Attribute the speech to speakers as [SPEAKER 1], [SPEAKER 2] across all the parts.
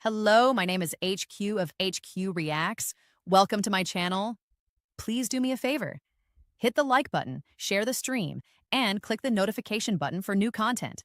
[SPEAKER 1] Hello, my name is HQ of HQ Reacts. Welcome to my channel. Please do me a favor. Hit the like button, share the stream, and click the notification button for new content.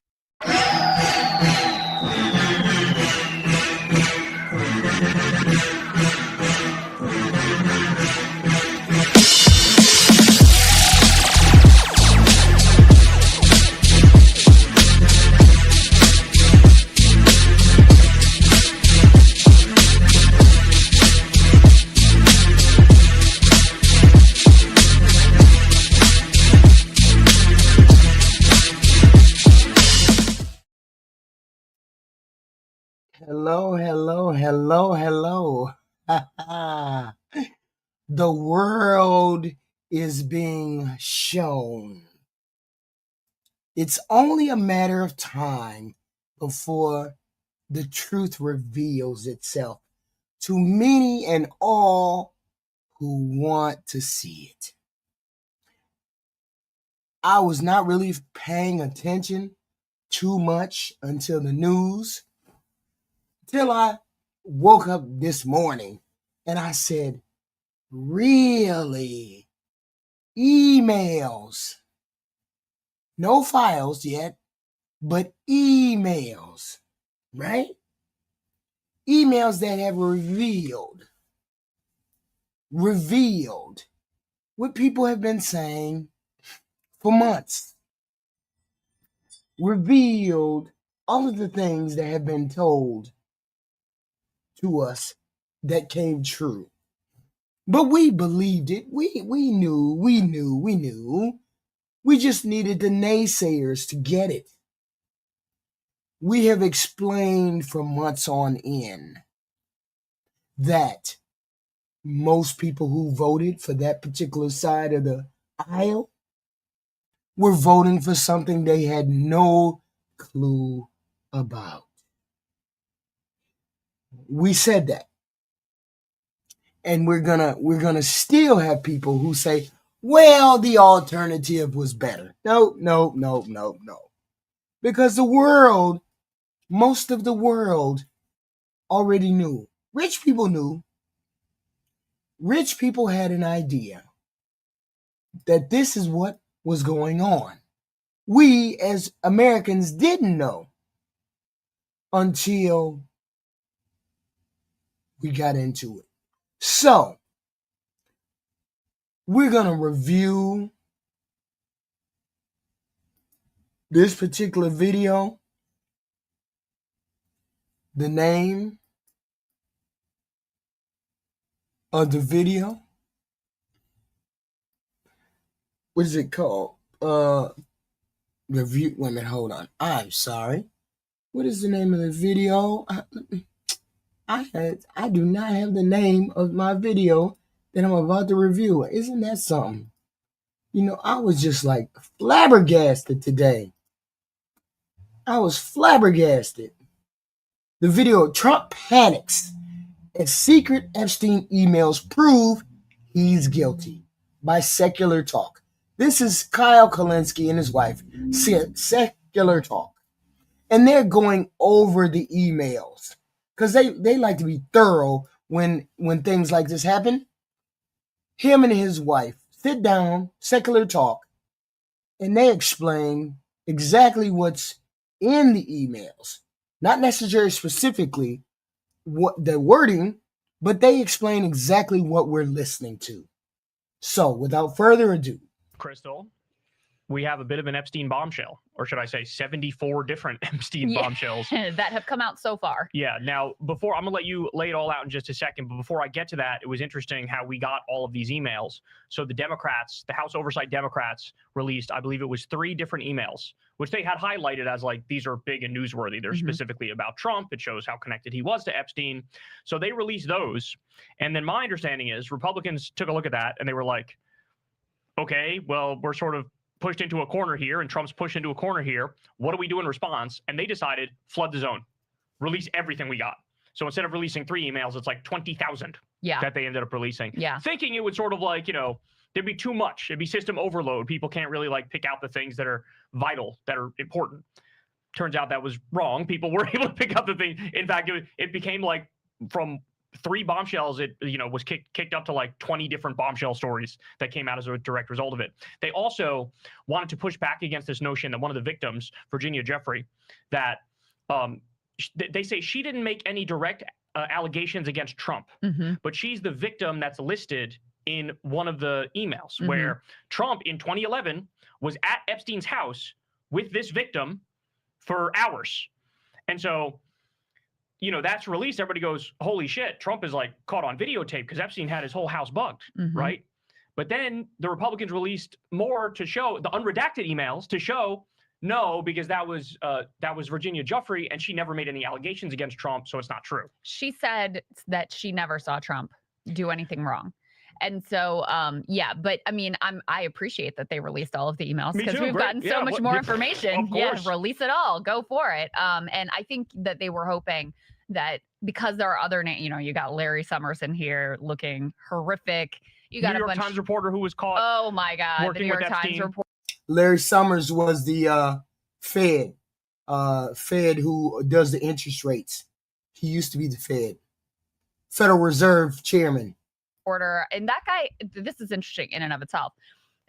[SPEAKER 2] Hello, hello, hello, hello. The world is being shown. It's only a matter of time before the truth reveals itself to many and all who want to see it. I was not really paying attention too much until the news. Till I woke up this morning and I said, really? Emails. No files yet, but emails, right? Emails that have revealed what people have been saying for months. Revealed all of the things that have been told to us that came true. But we believed it. We knew. We just needed the naysayers to get it. We have explained for months on end that most people who voted for that particular side of the aisle were voting for something they had no clue about. We said that. And we're gonna still have people who say, well, the alternative was better. No. Because the world, most of the world already knew. Rich people knew. Rich people had an idea that this is what was going on. We as Americans didn't know until we got into it. So, we're going to review this particular video. The name of the video. What is it called? Review. Wait a minute, hold on. I'm sorry. What is the name of the video? I do not have the name of my video that I'm about to review. Isn't that something? You know, I was just like flabbergasted today. I was flabbergasted. The video, Trump panics as secret Epstein emails prove he's guilty, by Secular Talk. This is Kyle Kulinski and his wife, Secular Talk. And they're going over the emails because they like to be thorough when things like this happen. Him and his wife sit down, Secular Talk, and they explain exactly what's in the emails. Not necessarily specifically what the wording, but they explain exactly what we're listening to. So, without further ado,
[SPEAKER 3] Crystal, we have a bit of an Epstein bombshell, or should I say 74 different Epstein bombshells
[SPEAKER 4] that have come out so far.
[SPEAKER 3] Yeah. Now, before I'm going to let you lay it all out in just a second, but before I get to that, it was interesting how we got all of these emails. So the Democrats, the House Oversight Democrats released, I believe it was 3 different emails, which they had highlighted as like, these are big and newsworthy. They're specifically about Trump. It shows how connected he was to Epstein. So they released those. And then my understanding is Republicans took a look at that and they were like, okay, well, we're sort of pushed into a corner here and Trump's pushed into a corner here. What do we do in response? And they decided, flood the zone, release everything we got. So instead of releasing 3 emails, it's like 20,000 that they ended up releasing. Thinking it would sort of like, you know, there'd be too much. It'd be system overload. People can't really like pick out the things that are vital, that are important. turns out that was wrong. People were able to pick up the thing. In fact, it became like from 3 bombshells, it was kicked up to like 20 different bombshell stories that came out as a direct result of it. They also wanted to push back against this notion that one of the victims, Virginia Jeffrey, that they say she didn't make any direct allegations against Trump, but she's the victim that's listed in one of the emails where Trump in 2011 was at Epstein's house with this victim for hours. And so, that's released. Everybody goes, holy shit, Trump is like caught on videotape because Epstein had his whole house bugged, right? But then the Republicans released more to show the unredacted emails to show no, because that was Virginia Jeffrey, and she never made any allegations against Trump, so it's not true.
[SPEAKER 4] She said that she never saw Trump do anything wrong. And so, yeah, but I mean, I appreciate that they released all of the emails because we've gotten so much more information. Yeah, release it all, go for it. And I think that they were hoping that because there are other, you got Larry Summers in here looking horrific. You got
[SPEAKER 3] New York Times reporter who was caught.
[SPEAKER 4] Oh my God, the New York Times reporter.
[SPEAKER 2] Larry Summers was the Fed who does the interest rates. He used to be the Federal Reserve chairman.
[SPEAKER 4] And that guy, this is interesting in and of itself.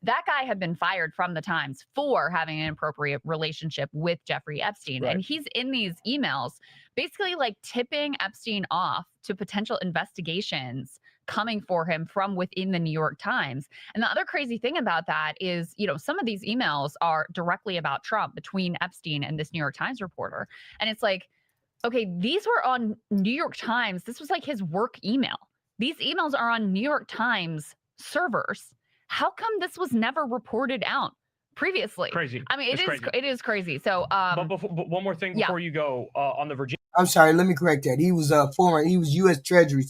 [SPEAKER 4] That guy had been fired from the Times for having an inappropriate relationship with Jeffrey Epstein. Right. And he's in these emails basically like tipping Epstein off to potential investigations coming for him from within the New York Times. And the other crazy thing about that is, some of these emails are directly about Trump between Epstein and this New York Times reporter. And it's like, okay, these were on New York Times. This was like his work email. These emails are on New York Times servers. How come this was never reported out previously?
[SPEAKER 3] Crazy.
[SPEAKER 4] I mean, it is crazy. So,
[SPEAKER 3] but one more thing before you go on the Virginia.
[SPEAKER 2] I'm sorry, let me correct that. He was U.S. Treasury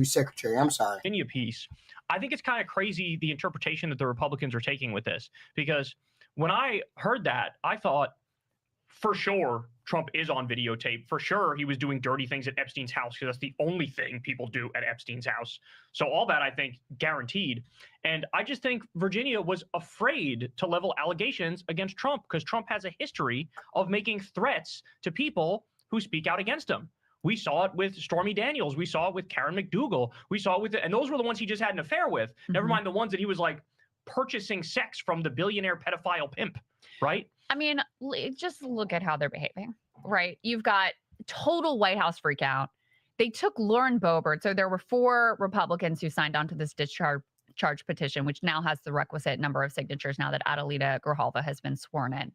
[SPEAKER 2] Secretary. I'm sorry.
[SPEAKER 3] Virginia piece. I think it's kind of crazy the interpretation that the Republicans are taking with this, because when I heard that, I thought for sure Trump is on videotape. For sure he was doing dirty things at Epstein's house because that's the only thing people do at Epstein's house. So all that, I think, guaranteed. And I just think Virginia was afraid to level allegations against Trump because Trump has a history of making threats to people who speak out against him. We saw it with Stormy Daniels. We saw it with Karen McDougal. We saw it and those were the ones he just had an affair with. Never mind the ones that he was like purchasing sex from the billionaire pedophile pimp, right?
[SPEAKER 4] I mean, just look at how they're behaving, right? You've got total White House freak out. They took Lauren Boebert. So there were 4 Republicans who signed on to this discharge petition, which now has the requisite number of signatures now that Adelita Grijalva has been sworn in.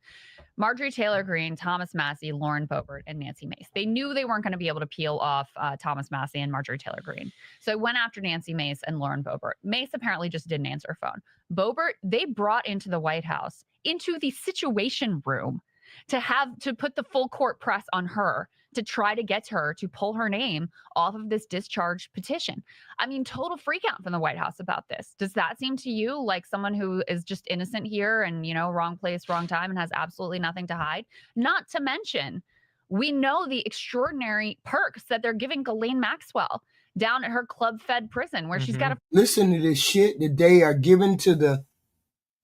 [SPEAKER 4] Marjorie Taylor Greene, Thomas Massie, Lauren Boebert, and Nancy Mace. They knew they weren't going to be able to peel off Thomas Massie and Marjorie Taylor Greene. So I went after Nancy Mace and Lauren Boebert. Mace apparently just didn't answer her phone. Boebert, they brought into the White House, into the Situation Room, to put the full court press on her to try to get her to pull her name off of this discharge petition. I mean, total freak out from the White House about this. Does that seem to you like someone who is just innocent here and, wrong place, wrong time and has absolutely nothing to hide? Not to mention, we know the extraordinary perks that they're giving Ghislaine Maxwell down at her Club Fed prison where she's got
[SPEAKER 2] Listen to this shit that they are giving to the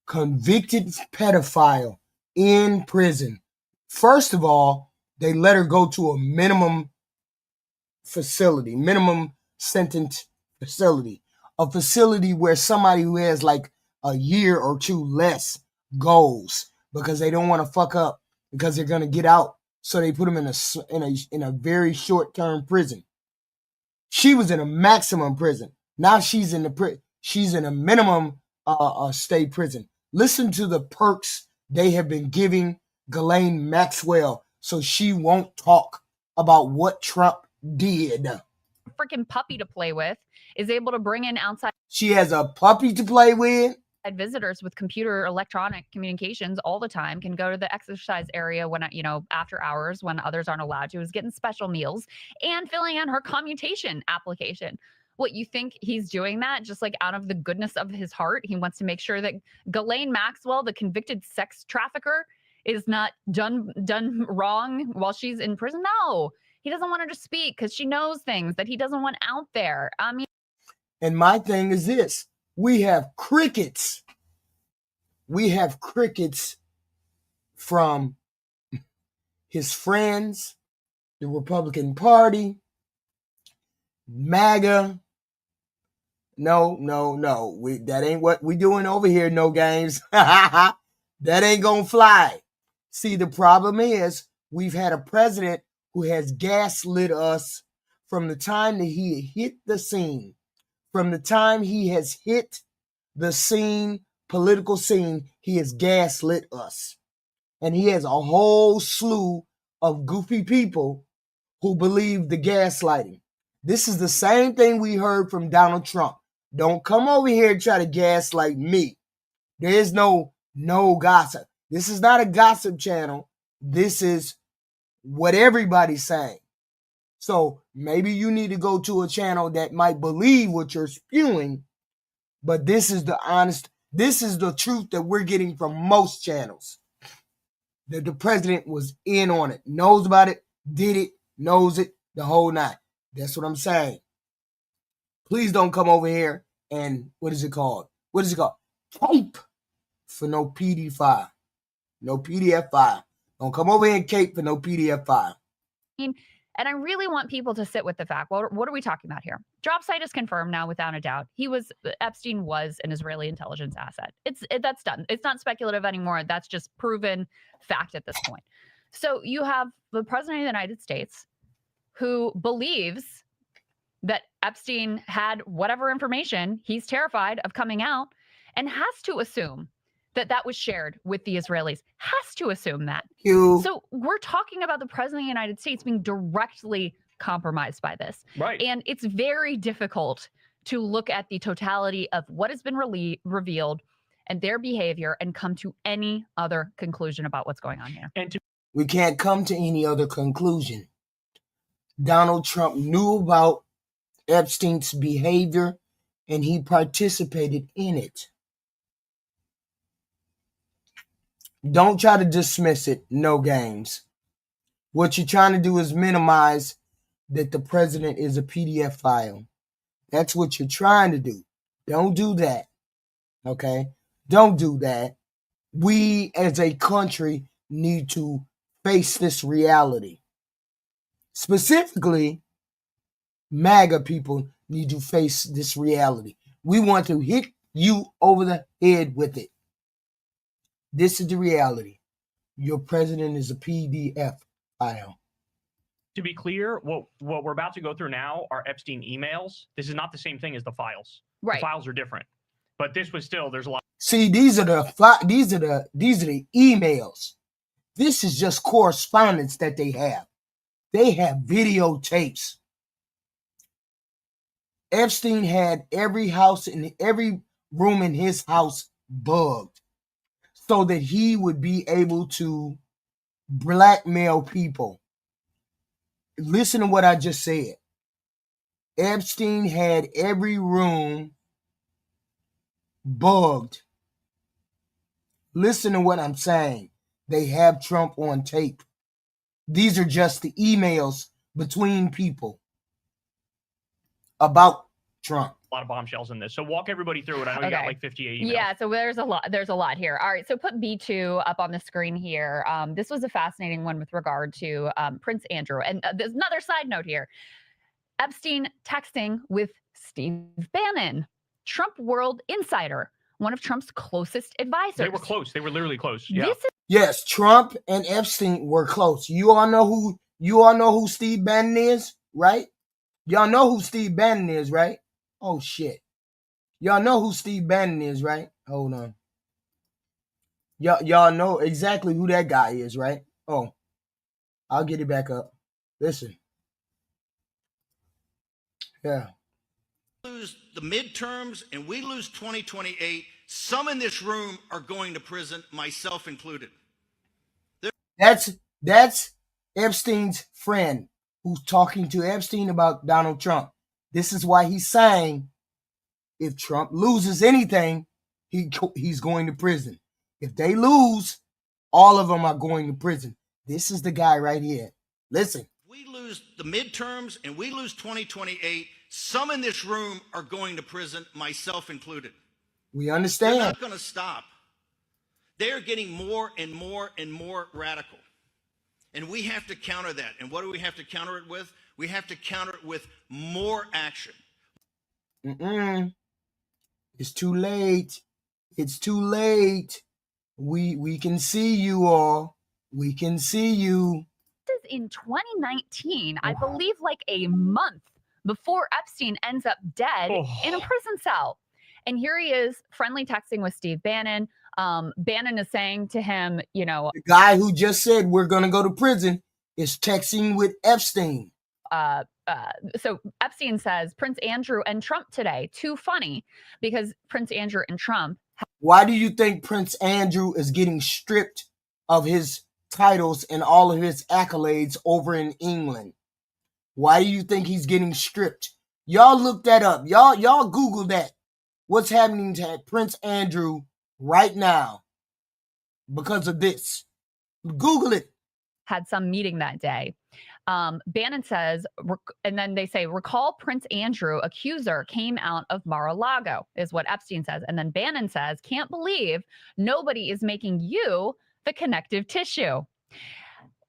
[SPEAKER 2] convicted pedophile in prison. First of all, they let her go to a minimum sentence facility, a facility where somebody who has like a year or 2 less goes because they don't want to fuck up because they're going to get out. So they put them in a very short-term prison. She was in a maximum prison. Now she's in a minimum state prison. Listen to the perks they have been giving Ghislaine Maxwell so she won't talk about what Trump did.
[SPEAKER 4] Freaking puppy to play with, is able to bring in outside.
[SPEAKER 2] She has a puppy to play with.
[SPEAKER 4] Visitors with computer electronic communications all the time, can go to the exercise area when, after hours when others aren't allowed to, is getting special meals and filling out her commutation application. What, you think he's doing that just like out of the goodness of his heart? He wants to make sure that Ghislaine Maxwell, the convicted sex trafficker, is not done wrong while she's in prison? No, he doesn't want her to speak because she knows things that he doesn't want out there. I mean,
[SPEAKER 2] and my thing is this: we have crickets. We have crickets from his friends, the Republican Party, MAGA. No. That ain't what we doing over here, no games. That ain't gonna fly. See, the problem is we've had a president who has gaslit us from the time that he hit the scene. From the time he has hit the scene, political scene, he has gaslit us. And he has a whole slew of goofy people who believe the gaslighting. This is the same thing we heard from Donald Trump. Don't come over here and try to gaslight me. There is no gossip. This is not a gossip channel. This is what everybody's saying. So maybe you need to go to a channel that might believe what you're spewing, but this is the truth that we're getting from most channels. That the president was in on it, knows about it, did it, knows it, the whole nine. That's what I'm saying. Please don't come over here and, what is it called? Cape for no PDF file. No PDF file. Don't come over here and cape for no PDF file.
[SPEAKER 4] And I really want people to sit with the fact, well, what are we talking about here? Job site is confirmed now without a doubt. Epstein was an Israeli intelligence asset. That's done. It's not speculative anymore. That's just proven fact at this point. So you have the president of the United States who believes that Epstein had whatever information he's terrified of coming out and has to assume that was shared with the Israelis, has to assume that. So we're talking about the president of the United States being directly compromised by this.
[SPEAKER 3] Right.
[SPEAKER 4] And it's very difficult to look at the totality of what has been revealed and their behavior and come to any other conclusion about what's going on here.
[SPEAKER 2] We can't come to any other conclusion. Donald Trump knew about Epstein's behavior and he participated in it. Don't try to dismiss it. No games. What you're trying to do is minimize that the president is a PDF file. That's what you're trying to do. Don't do that. Okay? Don't do that. We as a country need to face this reality. Specifically, MAGA people need to face this reality. We want to hit you over the head with it. This is the reality. Your president is a PDF file.
[SPEAKER 3] To be clear, what we're about to go through now are Epstein emails. This is not the same thing as the files.
[SPEAKER 4] Right.
[SPEAKER 3] The files are different. But this was still, there's a lot.
[SPEAKER 2] See, these are the emails. This is just correspondence that they have. They have videotapes. Epstein had every room in his house bugged so that he would be able to blackmail people. Listen to what I just said. Epstein had every room bugged. Listen to what I'm saying. They have Trump on tape. These are just the emails between people about Trump.
[SPEAKER 3] A lot of bombshells in this. So walk everybody through it. I know you got like 58 emails.
[SPEAKER 4] Yeah, so there's a lot here. All right, so put B2 up on the screen here. This was a fascinating one with regard to Prince Andrew. And there's another side note here. Epstein texting with Steve Bannon, Trump World Insider, one of Trump's closest advisors.
[SPEAKER 3] They were close. They were literally close. Yeah.
[SPEAKER 2] Yes, Trump and Epstein were close. You all know who Steve Bannon is, right? Y'all know who Steve Bannon is, right? Oh, shit. Y'all know who Steve Bannon is, right? Hold on. Y'all know exactly who that guy is, right? Oh, I'll get it back up. Listen. Yeah.
[SPEAKER 5] Lose the midterms and we lose 2028. Some in this room are going to prison, myself included.
[SPEAKER 2] That's Epstein's friend who's talking to Epstein about Donald Trump. This is why he's saying if Trump loses anything, he's going to prison. If they lose, all of them are going to prison. This is the guy right here. Listen.
[SPEAKER 5] We lose the midterms and we lose 2028. Some in this room are going to prison, myself included.
[SPEAKER 2] We understand.
[SPEAKER 5] They're not going to stop. They're getting more and more and more radical. And we have to counter that. And what do we have to counter it with? We have to counter it with more action.
[SPEAKER 2] It's too late. It's too late. We can see you all. We can see you.
[SPEAKER 4] This is in 2019, I believe, like a month before Epstein ends up dead in a prison cell. And here he is, friendly texting with Steve Bannon. Bannon is saying to him, you know,
[SPEAKER 2] the guy who just said we're going to go to prison is texting with Epstein.
[SPEAKER 4] So Epstein says Prince Andrew and Trump today, too funny, because Prince Andrew and Trump.
[SPEAKER 2] Why do you think Prince Andrew is getting stripped of his titles and all of his accolades over in England? Why do you think he's getting stripped? Y'all look that up. Y'all Google that. What's happening to Prince Andrew right now because of this? Google it.
[SPEAKER 4] Had some meeting that day. Bannon says, and then they say, recall Prince Andrew, accuser, came out of Mar-a-Lago, is what Epstein says. And then Bannon says, can't believe nobody is making you the connective tissue.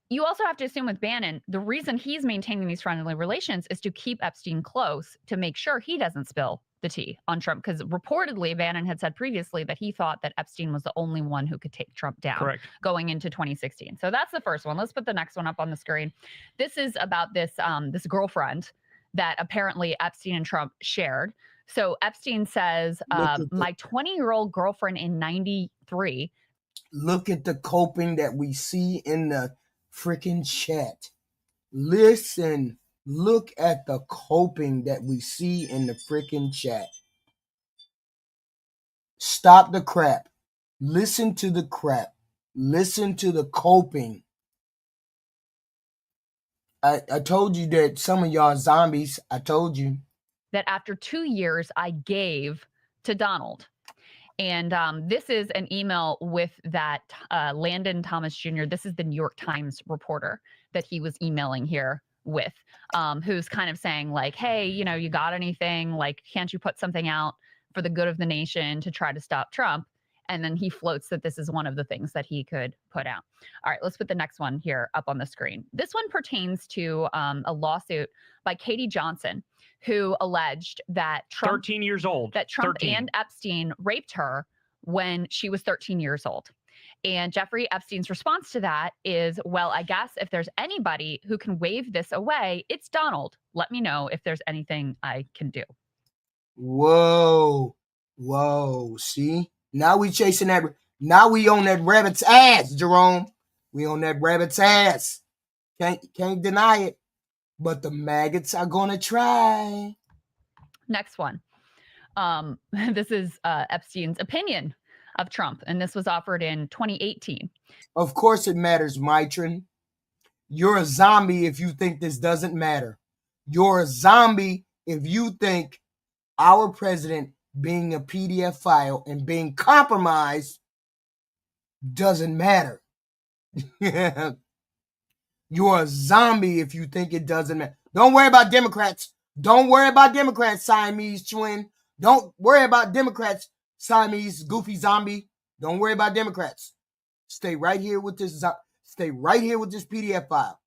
[SPEAKER 4] You also have to assume with Bannon, the reason he's maintaining these friendly relations is to keep Epstein close, to make sure he doesn't spill the tea on Trump. Because reportedly, Bannon had said previously that he thought that Epstein was the only one who could take Trump down going into 2016. So that's the first one. Let's put the next one up on the screen. This is about this, this girlfriend that apparently Epstein and Trump shared. So Epstein says, my 20-year-old girlfriend in 93.
[SPEAKER 2] Look at the coping that we see in the freaking chat. Listen. Look at the coping that we see in the freaking chat. Stop the crap. Listen to the crap. Listen to the coping. I told you that some of y'all zombies. I told you.
[SPEAKER 4] That after 2 years, I gave to Donald. And this is an email with that Landon Thomas Jr. This is the New York Times reporter that he was emailing here with, who's kind of saying like, hey, you know, you got anything? Like, can't you put something out for the good of the nation to try to stop Trump? And then he floats that this is one of the things that he could put out. All right, let's put the next one here up on the screen. This one pertains to a lawsuit by Katie Johnson, who alleged that Trump,
[SPEAKER 3] 13 years old,
[SPEAKER 4] that Trump and Epstein raped her when she was 13 years old. And Jeffrey Epstein's response to that is, well, I guess if there's anybody who can wave this away, it's Donald. Let me know if there's anything I can do.
[SPEAKER 2] Whoa. Whoa. See? Now we chasing that. Now we on that rabbit's ass, Jerome. We on that rabbit's ass. Can't deny it. But the maggots are going to try.
[SPEAKER 4] Next one. This is Epstein's opinion of Trump, and this was offered in 2018.
[SPEAKER 2] Of course it matters, Mitron. You're a zombie if you think this doesn't matter. You're a zombie if you think our president being a PDF file and being compromised doesn't matter. You're a zombie if you think it doesn't matter. Don't worry about Democrats. Don't worry about Democrats, Siamese twin. Don't worry about Democrats, Siamese goofy zombie. Don't worry about Democrats. Stay right here with this. Stay right here with this PDF file.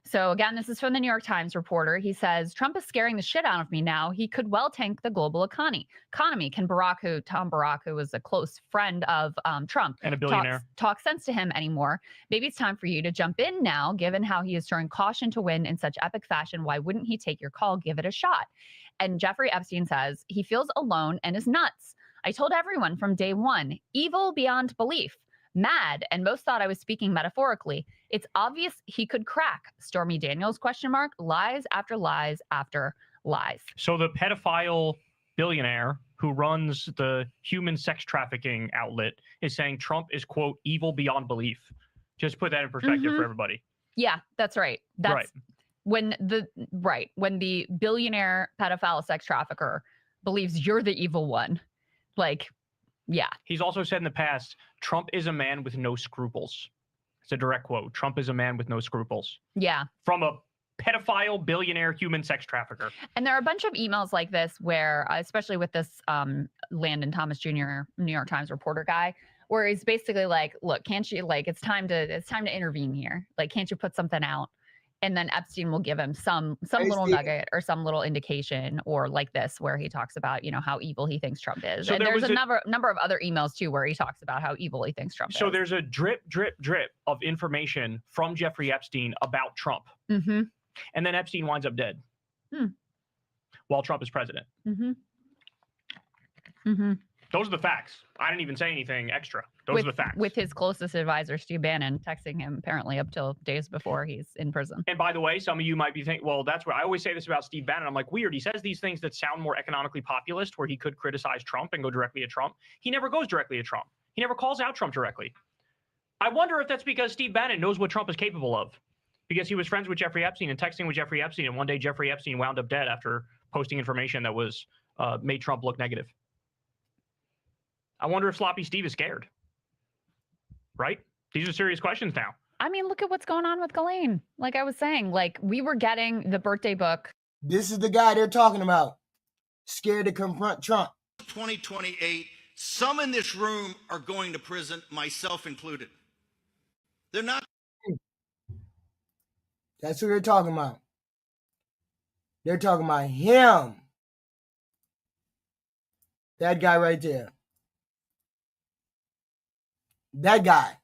[SPEAKER 4] So again, this is from the New York Times reporter. He says, Trump is scaring the shit out of me now. He could well tank the global economy. Can Tom Barack, who was a close friend of Trump,
[SPEAKER 3] and a billionaire,
[SPEAKER 4] talk sense to him anymore? Maybe it's time for you to jump in now, given how he is throwing caution to win in such epic fashion. Why wouldn't he take your call? Give it a shot. And Jeffrey Epstein says, he feels alone and is nuts. I told everyone from day one, evil beyond belief. Mad, and most thought I was speaking metaphorically. It's obvious he could crack. Stormy Daniels, ? Lies after lies after lies.
[SPEAKER 3] So the pedophile billionaire who runs the human sex trafficking outlet is saying Trump is, quote, evil beyond belief. Just put that in perspective for everybody.
[SPEAKER 4] Yeah, that's right. That's
[SPEAKER 3] right.
[SPEAKER 4] When the billionaire pedophile sex trafficker believes you're the evil one. Like, yeah.
[SPEAKER 3] He's also said in the past, Trump is a man with no scruples. It's a direct quote. Trump is a man with no scruples.
[SPEAKER 4] Yeah.
[SPEAKER 3] From a pedophile, billionaire, human sex trafficker.
[SPEAKER 4] And there are a bunch of emails like this where, especially with this Landon Thomas Jr. New York Times reporter guy, where he's basically like, look, can't you, like, it's time to intervene here. Like, can't you put something out? And then Epstein will give him some little nugget or some little indication, or like this, where he talks about, how evil he thinks Trump is.
[SPEAKER 3] So
[SPEAKER 4] and there's a number of other emails too, where he talks about how evil he thinks Trump is.
[SPEAKER 3] So there's a drip of information from Jeffrey Epstein about Trump.
[SPEAKER 4] Mm-hmm.
[SPEAKER 3] And then Epstein winds up dead while Trump is president.
[SPEAKER 4] Mm-hmm. Mm-hmm.
[SPEAKER 3] Those are the facts. I didn't even say anything extra. Those are the facts.
[SPEAKER 4] With his closest advisor, Steve Bannon, texting him apparently up till days before he's in prison.
[SPEAKER 3] And by the way, some of you might be thinking, well, that's what I always say this about Steve Bannon. I'm like, weird. He says these things that sound more economically populist, where he could criticize Trump and go directly at Trump. He never goes directly at Trump. He never calls out Trump directly. I wonder if that's because Steve Bannon knows what Trump is capable of, because he was friends with Jeffrey Epstein and texting with Jeffrey Epstein. And one day Jeffrey Epstein wound up dead after posting information that was made Trump look negative. I wonder if Sloppy Steve is scared. Right? These are serious questions now.
[SPEAKER 4] I mean, look at what's going on with Ghislaine. Like I was saying, like, we were getting the birthday book.
[SPEAKER 2] This is the guy they're talking about. Scared to confront Trump.
[SPEAKER 5] 2028, some in this room are going to prison, myself included. They're not.
[SPEAKER 2] That's who they're talking about. They're talking about him. That guy right there. That guy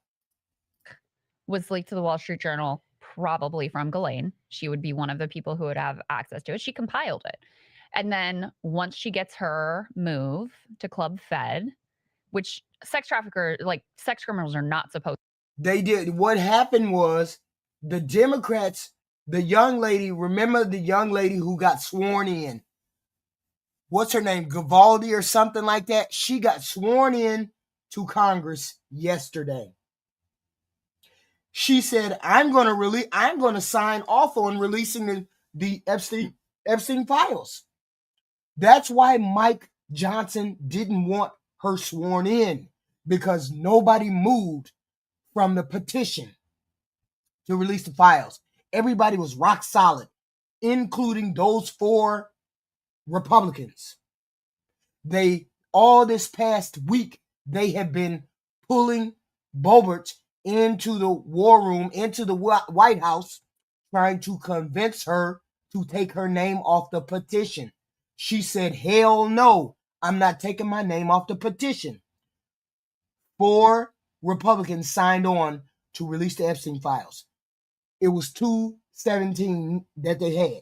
[SPEAKER 4] was leaked to the Wall Street Journal, probably from Ghislaine. She would be one of the people who would have access to it. She compiled it. And then once she gets her move to Club Fed, which sex criminals are not supposed to.
[SPEAKER 2] They did. What happened was the Democrats, the young lady, remember the young lady who got sworn in? What's her name? Gavaldi or something like that? She got sworn in to Congress yesterday. She said, I'm going to sign off on releasing the Epstein files. That's why Mike Johnson didn't want her sworn in, because nobody moved from the petition to release the files. Everybody was rock solid, including those 4 Republicans. All this past week, they have been pulling Boebert into the war room, into the White House, trying to convince her to take her name off the petition. She said, hell no, I'm not taking my name off the petition. 4 Republicans signed on to release the Epstein files. It was 217 that they had.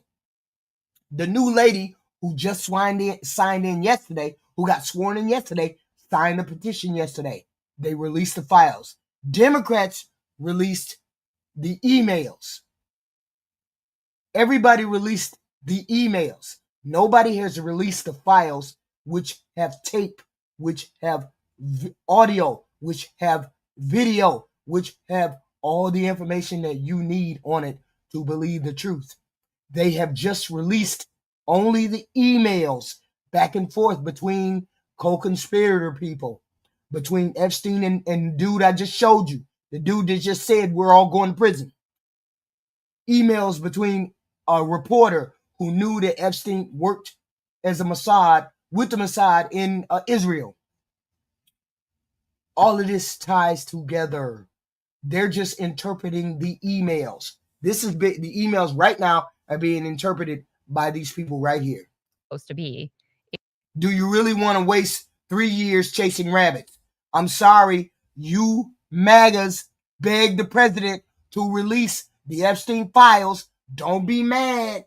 [SPEAKER 2] The new lady who just signed in yesterday, who got sworn in yesterday, signed the petition yesterday. They released the files. Democrats released the emails. Everybody released the emails. Nobody has released the files, which have tape, which have audio, which have video, which have all the information that you need on it to believe the truth. They have just released only the emails back and forth between co-conspirator people, between Epstein and the dude I just showed you, the dude that just said we're all going to prison. Emails between a reporter who knew that Epstein worked as a Mossad, with the Mossad in Israel. All of this ties together. They're just interpreting the emails. The emails right now are being interpreted by these people right here.
[SPEAKER 4] Supposed to be.
[SPEAKER 2] Do you really want to waste 3 years chasing rabbits? I'm sorry, you MAGAs begged the president to release the Epstein files. Don't be mad.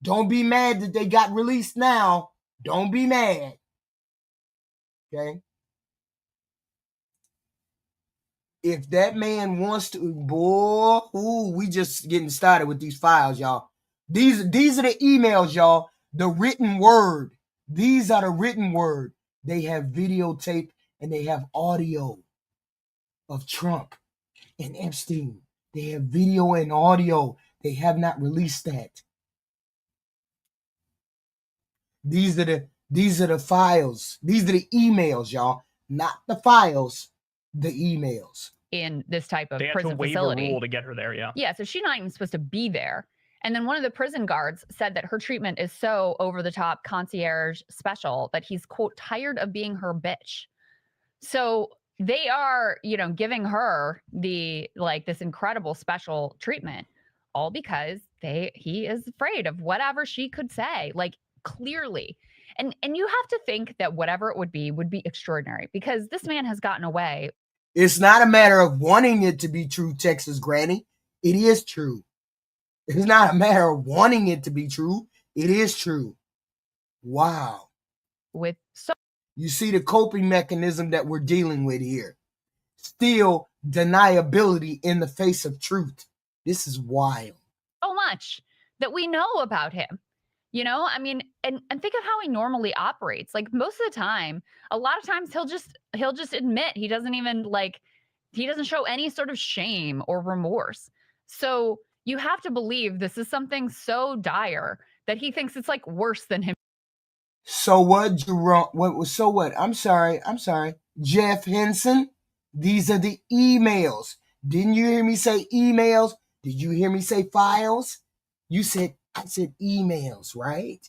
[SPEAKER 2] Don't be mad that they got released now. Don't be mad. Okay? If that man wants to, we just getting started with these files, y'all. These are the emails, y'all. The written word. These are the written word. They have videotape and they have audio of Trump and Epstein. They have video and audio. They have not released that. These are the files. These are the emails, y'all. Not the files, the emails.
[SPEAKER 4] In this type of
[SPEAKER 3] they had
[SPEAKER 4] prison
[SPEAKER 3] to waive
[SPEAKER 4] facility.
[SPEAKER 3] a rule to get her there, yeah.
[SPEAKER 4] Yeah, so she's not even supposed to be there. And then one of the prison guards said that her treatment is so over-the-top concierge special that he's, quote, tired of being her bitch. So they are, giving her this incredible special treatment, all because he is afraid of whatever she could say, like clearly. And you have to think that whatever it would be extraordinary, because this man has gotten away.
[SPEAKER 2] It's not a matter of wanting it to be true, Texas Granny. It is true. It's not a matter of wanting it to be true. It is true. Wow.
[SPEAKER 4] With so
[SPEAKER 2] You see the coping mechanism that we're dealing with here. Still deniability in the face of truth. This is wild.
[SPEAKER 4] So much that we know about him. I mean, and think of how he normally operates. Like most of the time, a lot of times he'll just admit he doesn't even he doesn't show any sort of shame or remorse. So you have to believe this is something so dire that he thinks it's like worse than him.
[SPEAKER 2] So what, Jerome? So what? I'm sorry. Jeff Henson, these are the emails. Didn't you hear me say emails? Did you hear me say files? I said emails, right?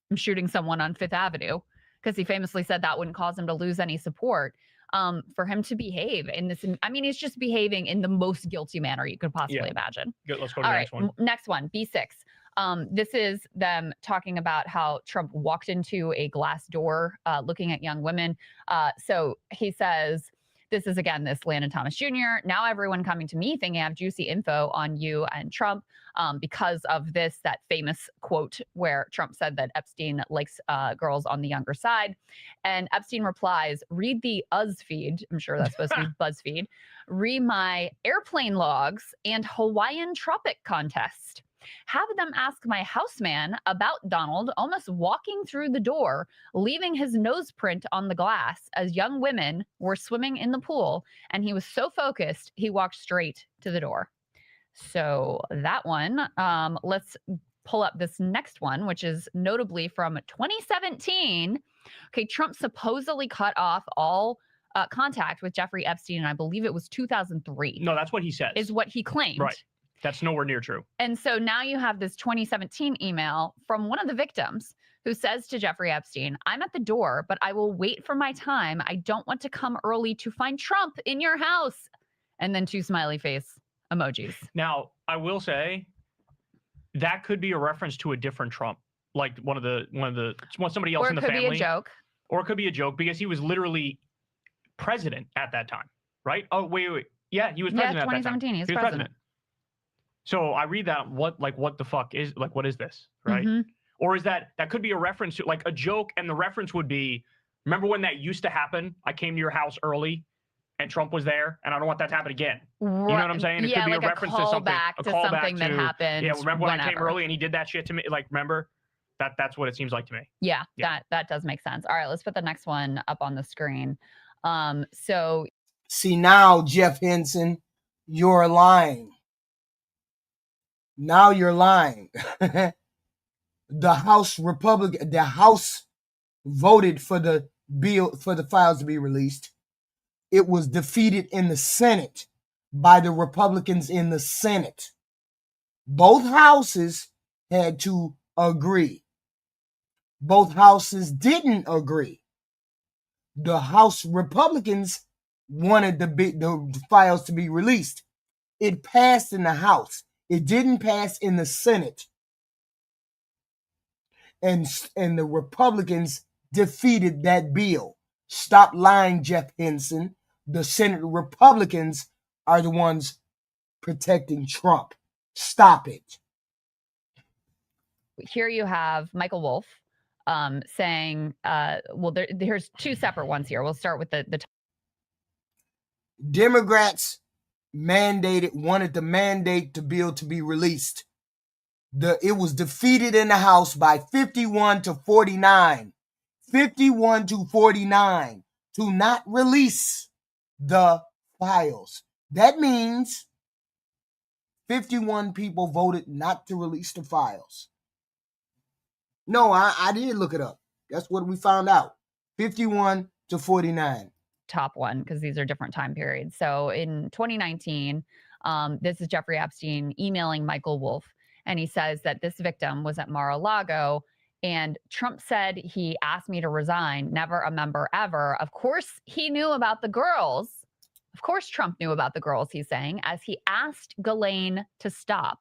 [SPEAKER 4] I'm shooting someone on Fifth Avenue because he famously said that wouldn't cause him to lose any support. For him to behave in this, I mean, he's just behaving in the most guilty manner you could possibly imagine.
[SPEAKER 3] Good. Let's go to the next one.
[SPEAKER 4] Next one, B6. This is them talking about how Trump walked into a glass door looking at young women. So he says, this is again, this Landon Thomas Jr. Now everyone coming to me thinking I have juicy info on you and Trump because of that famous quote where Trump said that Epstein likes girls on the younger side. And Epstein replies, read the Uz feed. I'm sure that's supposed to be BuzzFeed. Read my airplane logs and Hawaiian tropic contest. Have them ask my houseman about Donald almost walking through the door, leaving his nose print on the glass as young women were swimming in the pool. And he was so focused, he walked straight to the door. So that one, let's pull up this next one, which is notably from 2017. Okay, Trump supposedly cut off all contact with Jeffrey Epstein, and I believe it was 2003.
[SPEAKER 3] No, that's what he says.
[SPEAKER 4] Is what he claimed.
[SPEAKER 3] Right. That's nowhere near true.
[SPEAKER 4] And so now you have this 2017 email from one of the victims who says to Jeffrey Epstein, I'm at the door, but I will wait for my time. I don't want to come early to find Trump in your house. And then 2 smiley face emojis.
[SPEAKER 3] Now, I will say that could be a reference to a different Trump, like somebody else in the family.
[SPEAKER 4] Or it could be a joke.
[SPEAKER 3] Or it could be a joke because he was literally president at that time, right? Oh, wait. Yeah, he was president at that time.
[SPEAKER 4] 2017, he was president.
[SPEAKER 3] So I read that, what the fuck is, what is this, right?
[SPEAKER 4] Mm-hmm.
[SPEAKER 3] Or is that could be a reference to like a joke, and the reference would be, remember when that used to happen? I came to your house early and Trump was there, and I don't want that to happen again. You know what I'm saying? It could be
[SPEAKER 4] like
[SPEAKER 3] a reference to something.
[SPEAKER 4] A callback that happened.
[SPEAKER 3] Yeah, remember when I came early and he did that shit to me? Like, remember? That's what it seems like to me.
[SPEAKER 4] Yeah. That does make sense. All right, let's put the next one up on the screen. So
[SPEAKER 2] see now, Jeff Henson, you're lying. Now you're lying. The House voted for the bill for the files to be released. It was defeated in the Senate by the Republicans in the Senate. Both houses had to agree. Both houses didn't agree. The House Republicans wanted the files to be released. It passed in the House. It didn't pass in the Senate. And the Republicans defeated that bill. Stop lying, Jeff Henson. The Senate Republicans are the ones protecting Trump. Stop it.
[SPEAKER 4] Here you have Michael Wolff saying, there's 2 separate ones here. We'll start with the
[SPEAKER 2] Democrats wanted the mandate to bill to be released. It was defeated in the House by 51 to 49. 51 to 49 to not release the files. That means 51 people voted not to release the files. No, I did look it up. That's what we found out. 51 to 49.
[SPEAKER 4] Top one, because these are different time periods. So in 2019, this is Jeffrey Epstein emailing Michael Wolff, and he says that this victim was at Mar-a-Lago, and Trump said he asked me to resign, never a member ever. Of course, he knew about the girls. Of course, Trump knew about the girls, he's saying, as he asked Ghislaine to stop.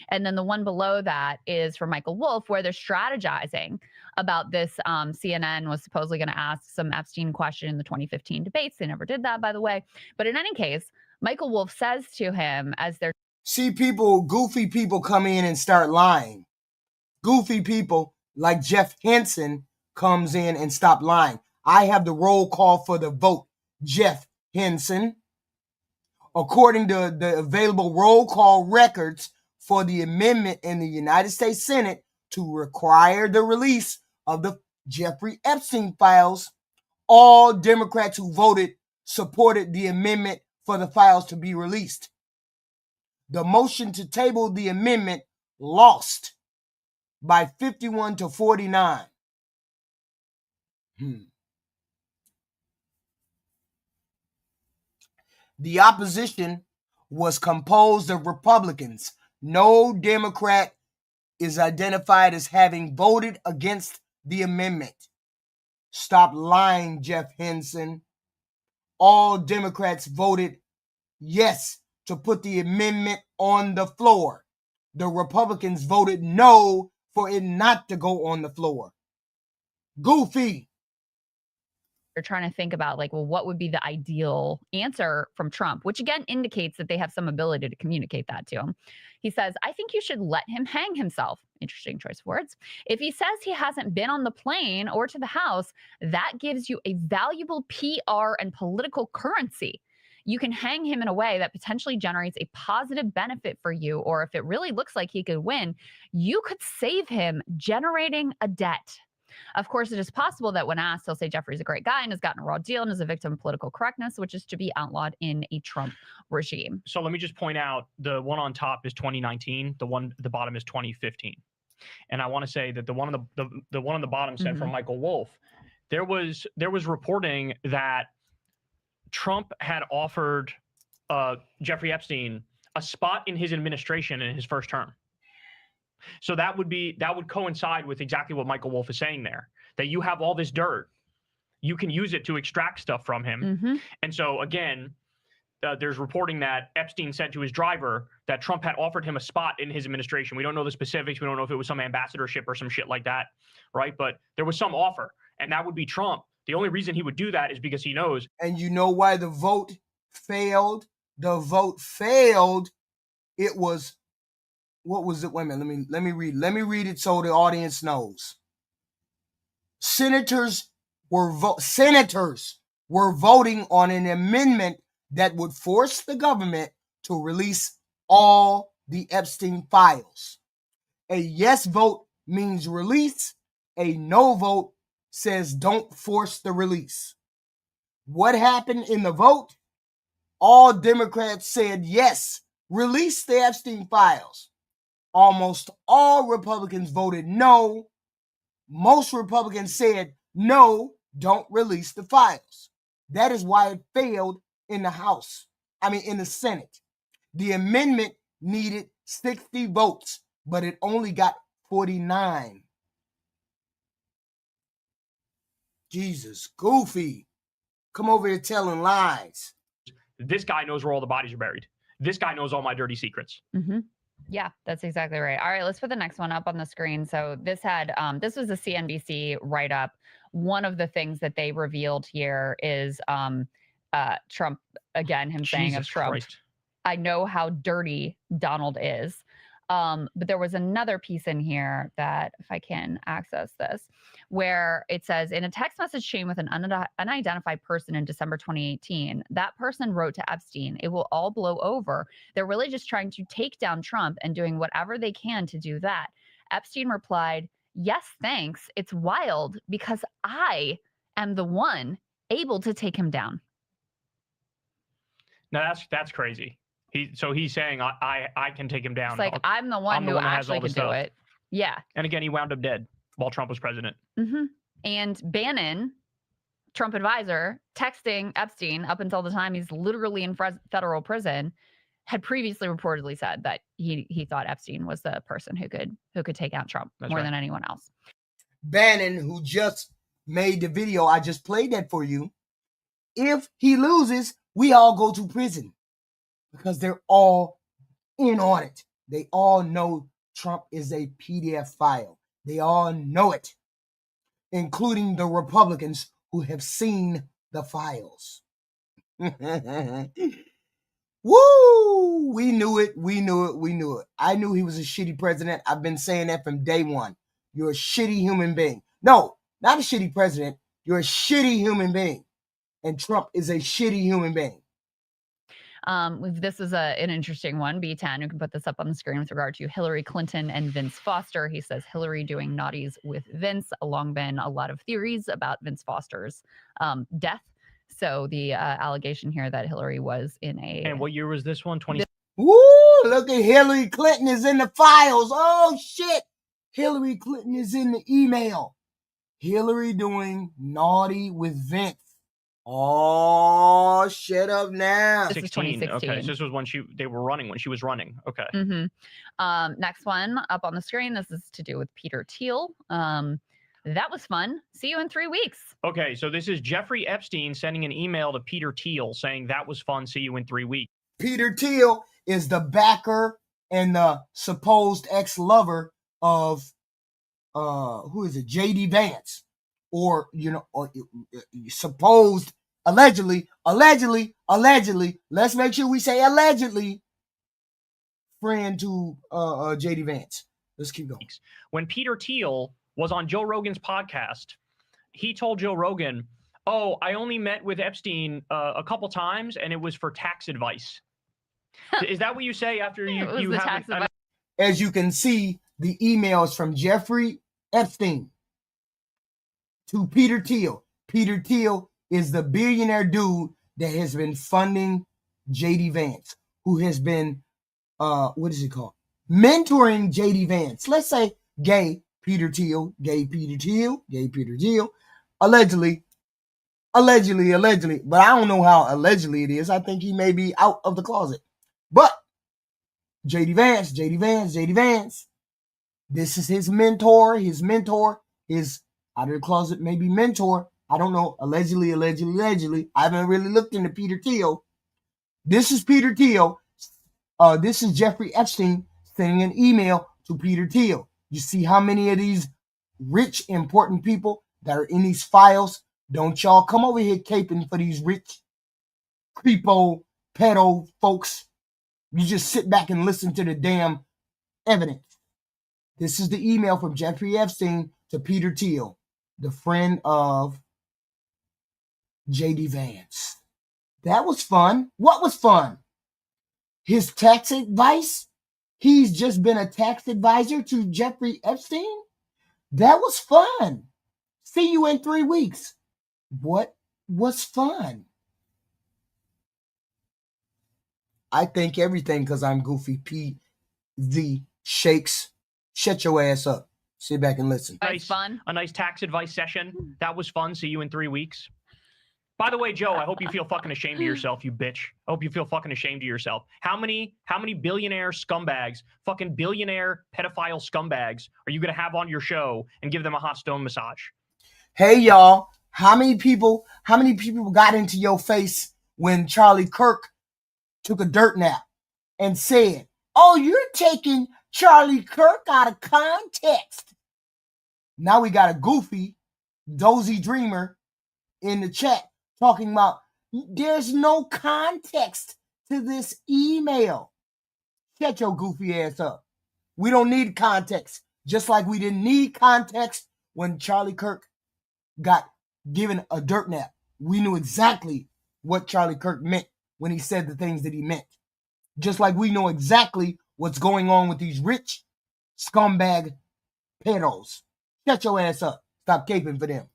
[SPEAKER 4] And then the one below that is from Michael Wolff, where they're strategizing about this. CNN was supposedly going to ask some Epstein question in the 2015 debates. They never did that, by the way. But in any case, Michael Wolff says to him as they're
[SPEAKER 2] See people, goofy people come in and start lying. Goofy people like Jeff Henson comes in and stop lying. I have the roll call for the vote. Jeff Henson. According to the available roll call records for the amendment in the United States Senate to require the release of the Jeffrey Epstein files, all Democrats who voted supported the amendment for the files to be released. The motion to table the amendment lost by 51 to 49. The opposition was composed of Republicans. No Democrat is identified as having voted against the amendment. Stop lying, Jeff Henson. All Democrats voted yes to put the amendment on the floor. The Republicans voted no for it not to go on the floor. Goofy.
[SPEAKER 4] they're trying to think about, like, well, what would be the ideal answer from Trump, which again indicates that they have some ability to communicate that to him. He says, I think you should let him hang himself. Interesting choice of words. If he says he hasn't been on the plane or to the House, that gives you a valuable PR and political currency. You can hang him in a way that potentially generates a positive benefit for you, or if it really looks like he could win, you could save him generating a debt. Of course, it is possible that when asked, he'll say Jeffrey's a great guy and has gotten a raw deal and is a victim of political correctness, which is to be outlawed in a Trump regime.
[SPEAKER 3] So let me just point out, the one on top is 2019. The one at the bottom is 2015. And I want to say that the one on the one on the bottom said from Michael Wolff, there was reporting that Trump had offered Jeffrey Epstein a spot in his administration in his first term. So that would coincide with exactly what Michael Wolff is saying there, that you have all this dirt, you can use it to extract stuff from him. And so again, there's reporting that Epstein said to his driver that Trump had offered him a spot in his administration. We don't know the specifics. We don't know if it was some ambassadorship or some shit like that, right? But there was some offer, and that would be Trump. The only reason he would do that is because he knows.
[SPEAKER 2] And you know why the vote failed? The vote failed. It was, what was it? Wait a minute. Let me read it so the audience knows. Senators were voting on an amendment that would force the government to release all the Epstein files. A yes vote means release. A no vote says don't force the release. What happened in the vote? All Democrats said yes, release the Epstein files. Almost all Republicans voted no. Most Republicans said no, don't release the files. That is why it failed in the Senate. The amendment needed 60 votes, but it only got 49. Jesus, goofy. Come over here telling lies.
[SPEAKER 3] This guy knows where all the bodies are buried. This guy knows all my dirty secrets.
[SPEAKER 4] Yeah, that's exactly right. All right, let's put the next one up on the screen. So this was a CNBC write-up. One of the things that they revealed here is Trump, again, him saying of Trump,
[SPEAKER 3] Christ.
[SPEAKER 4] I know how dirty Donald is. But there was another piece in here that, if I can access this, where it says, in a text message chain with an unidentified person in December 2018, that person wrote to Epstein, it will all blow over. They're really just trying to take down Trump and doing whatever they can to do that. Epstein replied, yes, thanks. It's wild because I am the one able to take him down.
[SPEAKER 3] Now that's crazy. He's saying I can take him down.
[SPEAKER 4] It's like, I'm the one who actually can do it. Yeah.
[SPEAKER 3] And again, he wound up dead while Trump was president.
[SPEAKER 4] And Bannon, Trump advisor, texting Epstein up until the time he's literally in federal prison, had previously reportedly said that he thought Epstein was the person who could take out Trump more than anyone else.
[SPEAKER 2] Bannon, who just made the video, I just played that for you. If he loses, we all go to prison because they're all in on it. They all know Trump is a PDF file. They all know it, including the Republicans who have seen the files. Woo! We knew it. We knew it. We knew it. I knew he was a shitty president. I've been saying that from day one. You're a shitty human being. No, not a shitty president. You're a shitty human being. And Trump is a shitty human being.
[SPEAKER 4] This is an interesting one. B10, you can put this up on the screen with regard to Hillary Clinton and Vince Foster. He says Hillary doing naughties with Vince. Long been a lot of theories about Vince Foster's death. So the allegation here that Hillary was in a...
[SPEAKER 3] And what year was this one? 20...
[SPEAKER 2] Woo! Look at Hillary Clinton is in the files. Oh, shit. Hillary Clinton is in the email. Hillary doing naughty with Vince. Oh, shut up now.
[SPEAKER 4] This is 2016.
[SPEAKER 3] Okay, so this was when they were running, when she was running. Okay.
[SPEAKER 4] Next one up on the screen. This is to do with Peter Thiel. That was fun. See you in 3 weeks.
[SPEAKER 3] Okay, so this is Jeffrey Epstein sending an email to Peter Thiel saying that was fun. See you in 3 weeks.
[SPEAKER 2] Peter Thiel is the backer and the supposed ex-lover of who is it? JD Vance, or supposed allegedly. Let's make sure we say allegedly. Friend to JD Vance. Let's keep going.
[SPEAKER 3] When Peter Thiel was on Joe Rogan's podcast, he told Joe Rogan, "Oh, I only met with Epstein a couple times, and it was for tax advice." Is that what you say after you have?
[SPEAKER 2] As you can see, the emails from Jeffrey Epstein to Peter Thiel. Peter Thiel is the billionaire dude that has been funding JD Vance, who has been what is it called? Mentoring JD Vance. Let's say gay Peter Thiel. Allegedly. But I don't know how allegedly it is. I think he may be out of the closet. But JD Vance. This is his mentor. His out of the closet, maybe mentor. I don't know. Allegedly. I haven't really looked into Peter Thiel. This is Peter Thiel. This is Jeffrey Epstein sending an email to Peter Thiel. You see how many of these rich, important people that are in these files? Don't y'all come over here caping for these rich, creepo, pedo folks. You just sit back and listen to the damn evidence. This is the email from Jeffrey Epstein to Peter Thiel, the friend of JD Vance. That was fun. What was fun? His tax advice? He's just been a tax advisor to Jeffrey Epstein? That was fun. See you in 3 weeks. What was fun? I think everything because I'm Goofy P. The Shakes. Shut your ass up. Sit back and listen.
[SPEAKER 4] Fun.
[SPEAKER 3] A nice tax advice session. That was fun. See you in 3 weeks. By the way, Joe, I hope you feel fucking ashamed of yourself, you bitch. I hope you feel fucking ashamed of yourself. How many billionaire scumbags, fucking billionaire pedophile scumbags are you going to have on your show and give them a hot stone massage?
[SPEAKER 2] Hey, y'all. How many people got into your face when Charlie Kirk took a dirt nap and said, "Oh, you're taking Charlie Kirk out of context"? Now we got a goofy, dozy dreamer in the chat talking about there's no context to this email. Shut your goofy ass up. We don't need context. Just like we didn't need context when Charlie Kirk got given a dirt nap. We knew exactly what Charlie Kirk meant when he said the things that he meant. Just like we know exactly what's going on with these rich scumbag pedos. Shut your ass up. Stop caping for them.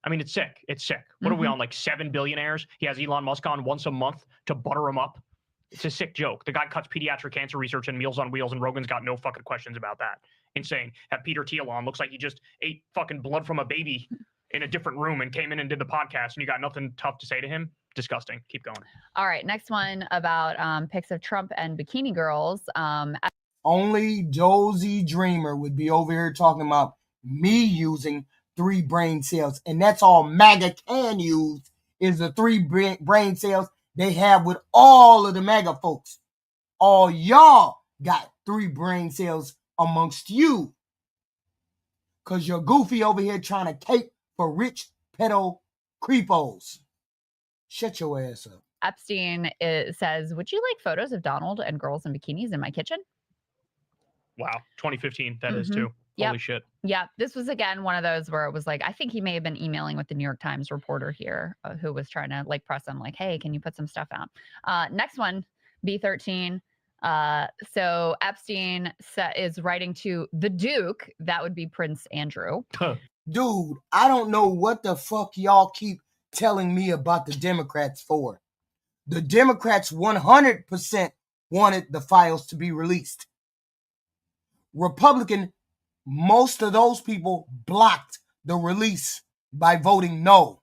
[SPEAKER 3] I mean, it's sick. It's sick. What are we on, like 7 billionaires? He has Elon Musk on once a month to butter him up. It's a sick joke. The guy cuts pediatric cancer research and Meals on Wheels, and Rogan's got no fucking questions about that. Insane. Have Peter Thiel on. Looks like he just ate fucking blood from a baby in a different room and came in and did the podcast, and you got nothing tough to say to him. Disgusting. Keep going.
[SPEAKER 4] All right. Next one about pics of Trump and bikini girls.
[SPEAKER 2] Only Dozy Dreamer would be over here talking about me using 3 brain cells. And that's all MAGA can use is the 3 brain cells. they have with all of the MAGA folks. All y'all got 3 brain cells amongst you. Because you're goofy over here trying to cape for rich pedo creepos. Shut your ass up.
[SPEAKER 4] Epstein says, would you like photos of Donald and girls in bikinis in my kitchen?
[SPEAKER 3] Wow. 2015, that is too.
[SPEAKER 4] Yep.
[SPEAKER 3] Holy shit.
[SPEAKER 4] Yeah, this was again one of those where it was like, I think he may have been emailing with the New York Times reporter here who was trying to like press him like, hey, can you put some stuff out? Next one, B13. So Epstein is writing to the Duke. That would be Prince Andrew.
[SPEAKER 2] Dude, I don't know what the fuck y'all keep telling me about the Democrats for. The Democrats 100% wanted the files to be released. Republican, most of those people blocked the release by voting no.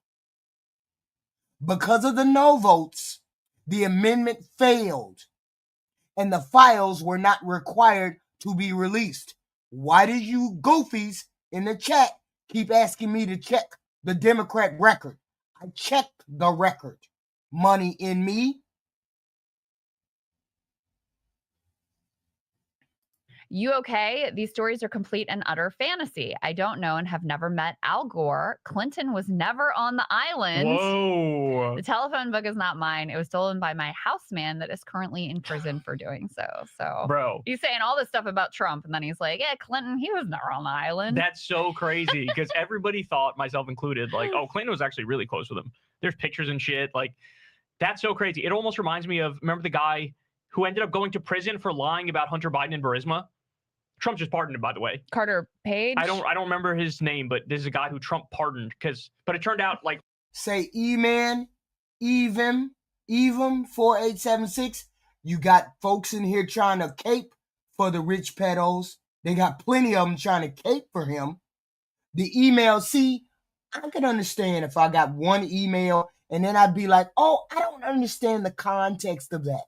[SPEAKER 2] Because of the no votes, the amendment failed, and the files were not required to be released. Why did you goofies in the chat keep asking me to check the Democrat record? I checked the record. Money in me.
[SPEAKER 4] You okay? These stories are complete and utter fantasy. I don't know and have never met Al Gore. Clinton was never on the island.
[SPEAKER 3] Whoa.
[SPEAKER 4] The telephone book is not mine. It was stolen by my houseman that is currently in prison for doing so. So,
[SPEAKER 3] bro,
[SPEAKER 4] he's saying all this stuff about Trump, and then he's like, yeah, Clinton, he was never on the island.
[SPEAKER 3] That's so crazy because everybody thought, myself included, like, oh, Clinton was actually really close with him. There's pictures and shit. Like, that's so crazy. It almost reminds me of, remember the guy who ended up going to prison for lying about Hunter Biden and Burisma? Trump just pardoned him, by the way.
[SPEAKER 4] Carter Page?
[SPEAKER 3] I don't remember his name, but there's a guy who Trump pardoned but it turned out like
[SPEAKER 2] say E-Man, Evim 4876. You got folks in here trying to cape for the rich pedos. They got plenty of them trying to cape for him. The email, see, I could understand if I got one email and then I'd be like, oh, I don't understand the context of that.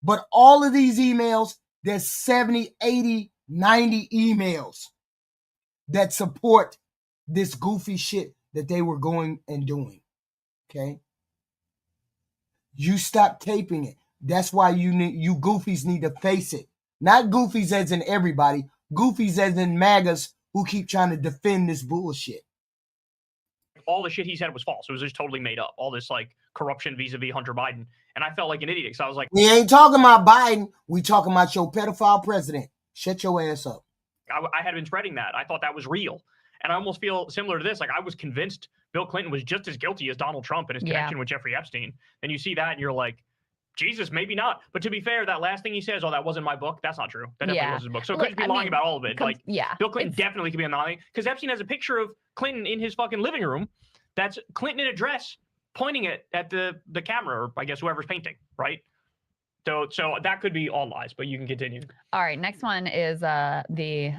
[SPEAKER 2] But all of these emails, there's 70, 80, 90 emails that support this goofy shit that they were going and doing. Okay? You stop taping it. That's why you goofies need to face it. Not goofies as in everybody, goofies as in MAGAs who keep trying to defend this bullshit.
[SPEAKER 3] All the shit he said was false. It was just totally made up. All this like corruption vis-a-vis Hunter Biden. And I felt like an idiot. So I was like,
[SPEAKER 2] we ain't talking about Biden. We talking about your pedophile president. Shut your ass up.
[SPEAKER 3] I had been spreading that. I thought that was real. And I almost feel similar to this. Like I was convinced Bill Clinton was just as guilty as Donald Trump in his connection with Jeffrey Epstein. And you see that and you're like, Jesus, maybe not. But to be fair, that last thing he says, oh, that wasn't my book. That's not true. That definitely was his book. So it could be lying about all of it. Bill Clinton definitely could be on the line. Because Epstein has a picture of Clinton in his fucking living room. That's Clinton in a dress pointing it at the camera, or I guess whoever's painting, right? So that could be all lies, but you can continue.
[SPEAKER 4] All right, next one is the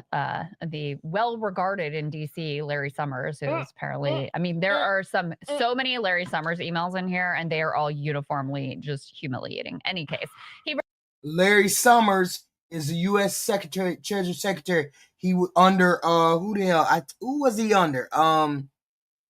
[SPEAKER 4] well-regarded in DC Larry Summers, who's apparently, I mean, there are so many Larry Summers emails in here, and they are all uniformly just humiliating. Any case,
[SPEAKER 2] Larry Summers is the U.S. Treasury Secretary. He was under who the hell? Who was he under?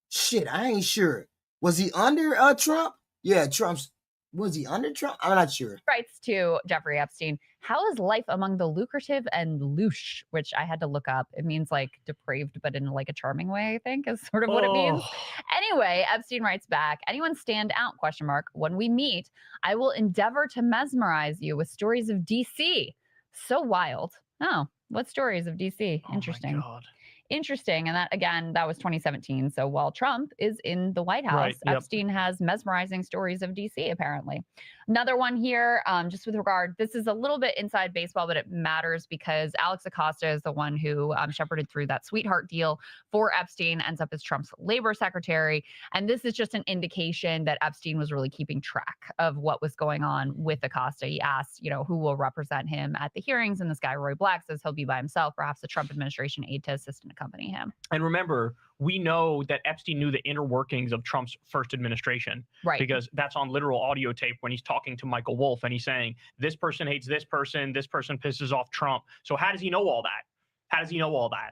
[SPEAKER 2] Shit, I ain't sure. Was he under Trump? Yeah, Trump's. Was he under Trump? I'm not sure.
[SPEAKER 4] Writes to Jeffrey Epstein, how is life among the lucrative and louche, which I had to look up. It means like depraved, but in like a charming way, I think is sort of what it means. Anyway, Epstein writes back, anyone stand out, ? When we meet, I will endeavor to mesmerize you with stories of DC. So wild. Oh, what stories of DC? Interesting.
[SPEAKER 3] Oh my God.
[SPEAKER 4] Interesting. And that, again, that was 2017. So while Trump is in the White House, Epstein has mesmerizing stories of DC, apparently. Another one here, just with regard, this is a little bit inside baseball, but it matters because Alex Acosta is the one who shepherded through that sweetheart deal for Epstein, ends up as Trump's labor secretary. And this is just an indication that Epstein was really keeping track of what was going on with Acosta. He asked, who will represent him at the hearings. And this guy, Roy Black, says he'll be by himself, perhaps the Trump administration aide to assist and accompany him.
[SPEAKER 3] And remember, we know that Epstein knew the inner workings of Trump's first administration. Right. Because that's on literal audio tape when he's talking to Michael Wolff and he's saying, this person hates this person pisses off Trump. So how does he know all that? How does he know all that?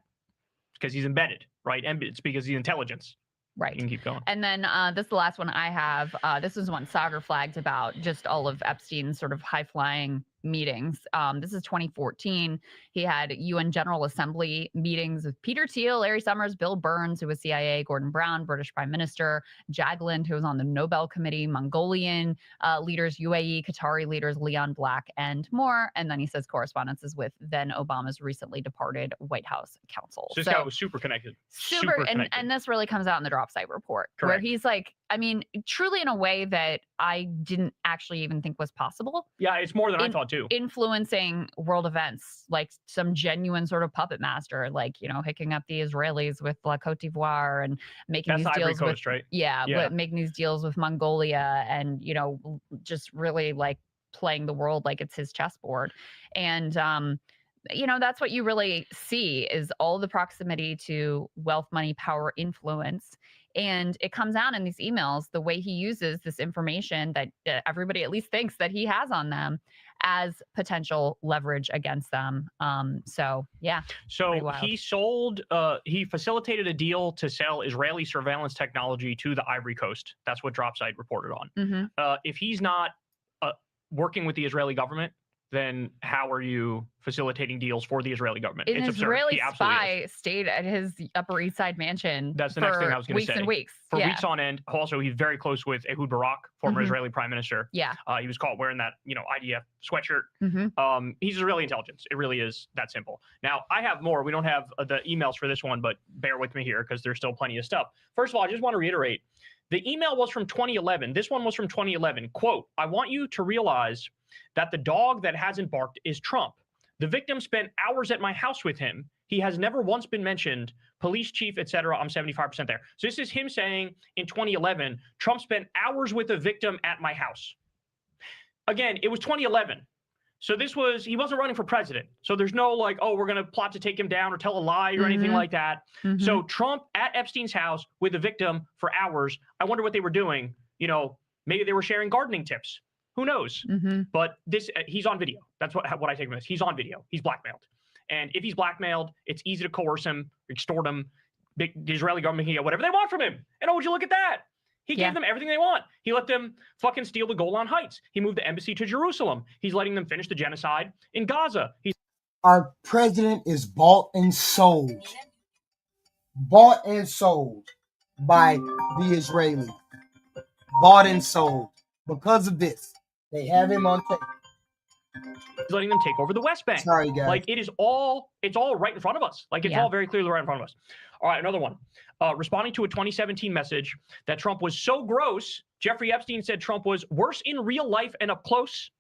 [SPEAKER 3] Because he's embedded, right? And it's because he's intelligence.
[SPEAKER 4] Right.
[SPEAKER 3] You can keep going.
[SPEAKER 4] And then this is the last one I have. This is one Sauger flagged about just all of Epstein's sort of high-flying meetings. This is 2014. He had UN General Assembly meetings with Peter Thiel, Larry Summers, Bill Burns, who was CIA, Gordon Brown, British Prime Minister, Jagland, who was on the Nobel Committee, Mongolian leaders, UAE, Qatari leaders, Leon Black, and more. And then he says correspondences with then Obama's recently departed White House counsel.
[SPEAKER 3] So this guy was super connected.
[SPEAKER 4] Super
[SPEAKER 3] connected.
[SPEAKER 4] And this really comes out in the drop site report, where
[SPEAKER 3] Correct.
[SPEAKER 4] he's like, I mean, truly in a way that I didn't actually even think was possible.
[SPEAKER 3] Yeah, it's more than I thought too.
[SPEAKER 4] Influencing world events, like some genuine sort of puppet master, like, you know, hooking up the Israelis with La Cote d'Ivoire and making
[SPEAKER 3] That's
[SPEAKER 4] these
[SPEAKER 3] Ivory
[SPEAKER 4] deals
[SPEAKER 3] Coast,
[SPEAKER 4] with,
[SPEAKER 3] right?
[SPEAKER 4] yeah,
[SPEAKER 3] Yeah.
[SPEAKER 4] but making these deals with Mongolia and, you know, just really like playing the world like it's his chessboard. And you know, that's what you really see is all the proximity to wealth, money, power, influence. And it comes out in these emails, the way he uses this information that everybody at least thinks that he has on them as potential leverage against them. So, yeah.
[SPEAKER 3] So he facilitated a deal to sell Israeli surveillance technology to the Ivory Coast. That's what DropSite reported on.
[SPEAKER 4] Mm-hmm.
[SPEAKER 3] If he's not working with the Israeli government, then how are you facilitating deals for the Israeli government?
[SPEAKER 4] An Israeli
[SPEAKER 3] absurd.
[SPEAKER 4] spy stayed at his Upper East Side mansion.
[SPEAKER 3] That's the next thing I was going to say.
[SPEAKER 4] Weeks and weeks.
[SPEAKER 3] For weeks on end. Also, he's very close with Ehud Barak, former Israeli prime minister.
[SPEAKER 4] Yeah.
[SPEAKER 3] He was caught wearing that, you know, IDF sweatshirt.
[SPEAKER 4] Mm-hmm.
[SPEAKER 3] He's Israeli intelligence. It really is that simple. Now, I have more. We don't have the emails for this one, but bear with me here because there's still plenty of stuff. First of all, I just want to reiterate, the email was from 2011. This one was from 2011. Quote, I want you to realize that the dog that hasn't barked is Trump. The victim spent hours at my house with him. He has never once been mentioned. Police chief, etc. I'm 75% there. So this is him saying in 2011, Trump spent hours with a victim at my house. Again, it was 2011. So he wasn't running for president. So there's no like, oh, we're going to plot to take him down or tell a lie or anything like that. So Trump at Epstein's house with a victim for hours. I wonder what they were doing. You know, maybe they were sharing gardening tips. Who knows? But he's on video. That's what I take from this. He's on video. He's blackmailed. And if he's blackmailed, it's easy to coerce him, extort him. The Israeli government can get whatever they want from him. And oh, would you look at that? He gave them everything they want. He let them fucking steal the Golan Heights. He moved the embassy to Jerusalem. He's letting them finish the genocide in Gaza.
[SPEAKER 2] Our president is bought and sold. Bought and sold by the Israelis. Bought and sold. Because of this, they have him on tape.
[SPEAKER 3] He's letting them take over the West Bank.
[SPEAKER 2] Sorry, guys.
[SPEAKER 3] Like it's all right in front of us. Like it's all very clearly right in front of us. All right, another one. Responding to a 2017 message that Trump was so gross, Jeffrey Epstein said Trump was worse in real life and up close.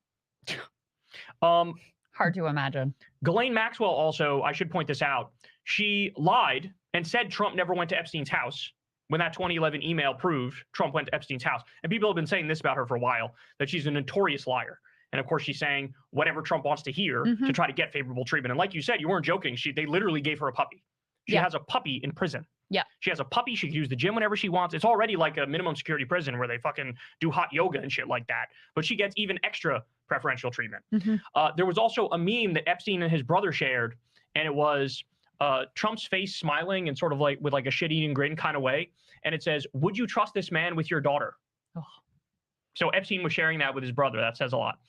[SPEAKER 4] Hard to imagine.
[SPEAKER 3] Ghislaine Maxwell also, I should point this out, she lied and said Trump never went to Epstein's house when that 2011 email proved Trump went to Epstein's house. And people have been saying this about her for a while, that she's a notorious liar. And of course, she's saying whatever Trump wants to hear to try to get favorable treatment. And like you said, you weren't joking. They literally gave her a puppy. She has a puppy in prison.
[SPEAKER 4] Yeah.
[SPEAKER 3] She has a puppy. She can use the gym whenever she wants. It's already like a minimum security prison where they fucking do hot yoga and shit like that. But she gets even extra preferential treatment. There was also a meme that Epstein and his brother shared, and it was Trump's face smiling and sort of like with like a shit-eating grin kind of way. And it says, would you trust this man with your daughter? Oh. So Epstein was sharing that with his brother. That says a lot.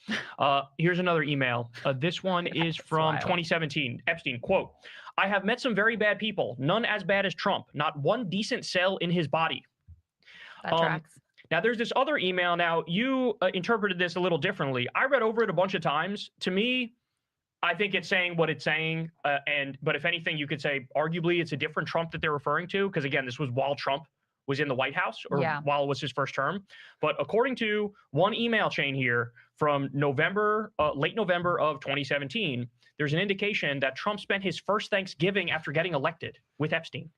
[SPEAKER 3] Here's another email. This one is from 2017. Epstein, quote, I have met some very bad people, none as bad as Trump, not one decent cell in his body.
[SPEAKER 4] That tracks.
[SPEAKER 3] Now, there's this other email. Now, you interpreted this a little differently. I read over it a bunch of times. To me, I think it's saying what it's saying. But if anything, you could say, arguably, it's a different Trump that they're referring to. Because, again, this was while Trump was in the White House or while it was his first term. But according to one email chain here from late November of 2017, there's an indication that Trump spent his first Thanksgiving after getting elected with Epstein.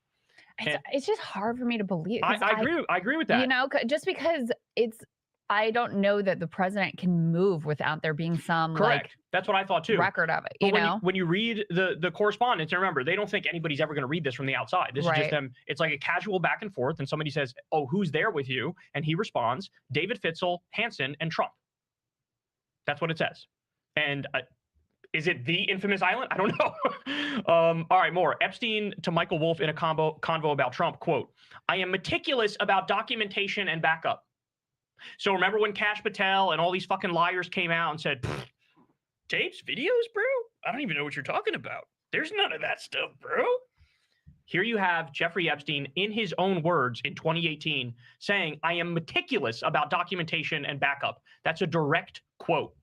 [SPEAKER 4] It's just hard for me to believe.
[SPEAKER 3] I agree with that.
[SPEAKER 4] You know, just because I don't know that the president can move without there being some
[SPEAKER 3] correct. That's what I thought too.
[SPEAKER 4] Record of it.
[SPEAKER 3] But when you read the correspondence, and remember, they don't think anybody's ever going to read this from the outside. This is just them. It's like a casual back and forth, and somebody says, "Oh, who's there with you?" And he responds, "David Fitzel, Hansen, and Trump." That's what it says. And Is it the infamous island? I don't know. All right, more. Epstein to Michael Wolff in a convo about Trump, quote, I am meticulous about documentation and backup. So remember when Kash Patel and all these fucking liars came out and said, tapes, videos, bro? I don't even know what you're talking about. There's none of that stuff, bro. Here you have Jeffrey Epstein in his own words in 2018 saying, I am meticulous about documentation and backup. That's a direct quote.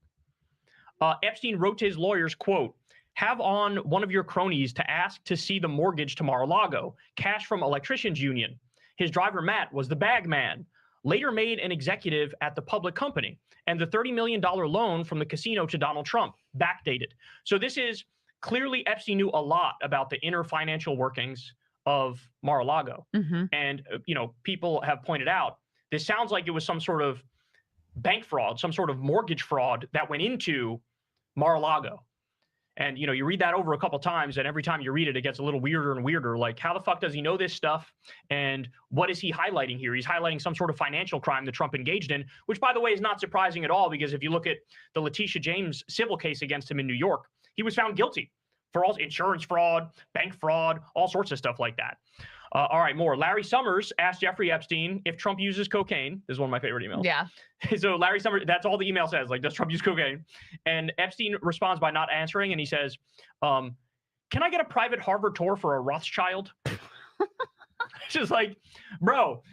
[SPEAKER 3] Epstein wrote to his lawyers, quote, have on one of your cronies to ask to see the mortgage to Mar-a-Lago, cash from Electricians Union. His driver, Matt, was the bag man, later made an executive at the public company, and the $30 million loan from the casino to Donald Trump, backdated. So this is clearly Epstein knew a lot about the inner financial workings of Mar-a-Lago. And, people have pointed out, this sounds like it was some sort of bank fraud, some sort of mortgage fraud that went into Mar-a-Lago. And, you read that over a couple times, and every time you read it, it gets a little weirder and weirder. Like, how the fuck does he know this stuff? And what is he highlighting here? He's highlighting some sort of financial crime that Trump engaged in, which, by the way, is not surprising at all, because if you look at the Letitia James civil case against him in New York, he was found guilty for all insurance fraud, bank fraud, all sorts of stuff like that. All right, more. Larry Summers asked Jeffrey Epstein if Trump uses cocaine. This is one of my favorite emails.
[SPEAKER 4] Yeah.
[SPEAKER 3] So Larry Summers, that's all the email says. Like, does Trump use cocaine? And Epstein responds by not answering. And he says, can I get a private Harvard tour for a Rothschild? It's just like, bro,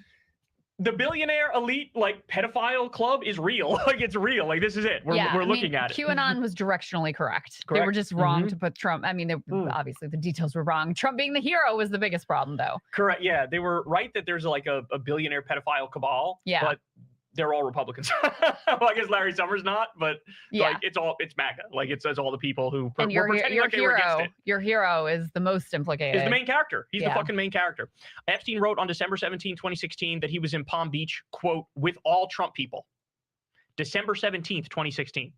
[SPEAKER 3] the billionaire elite, like, pedophile club is real. Like, it's real. Like, this is it. We're looking at it.
[SPEAKER 4] QAnon was directionally correct. They were just wrong to put Trump. I mean, obviously the details were wrong. Trump being the hero was the biggest problem, though. Correct.
[SPEAKER 3] Yeah, they were right that there's like a billionaire pedophile cabal.
[SPEAKER 4] Yeah.
[SPEAKER 3] But they're all Republicans. Well, I guess Larry Summers not, but like it's MAGA. Like, it says all the people who
[SPEAKER 4] and
[SPEAKER 3] were pretending like they were against it.
[SPEAKER 4] Your hero is the most implicated.
[SPEAKER 3] He's the main character. He's the fucking main character. Epstein wrote on December 17, 2016 that he was in Palm Beach, quote, with all Trump people. December 17th, 2016.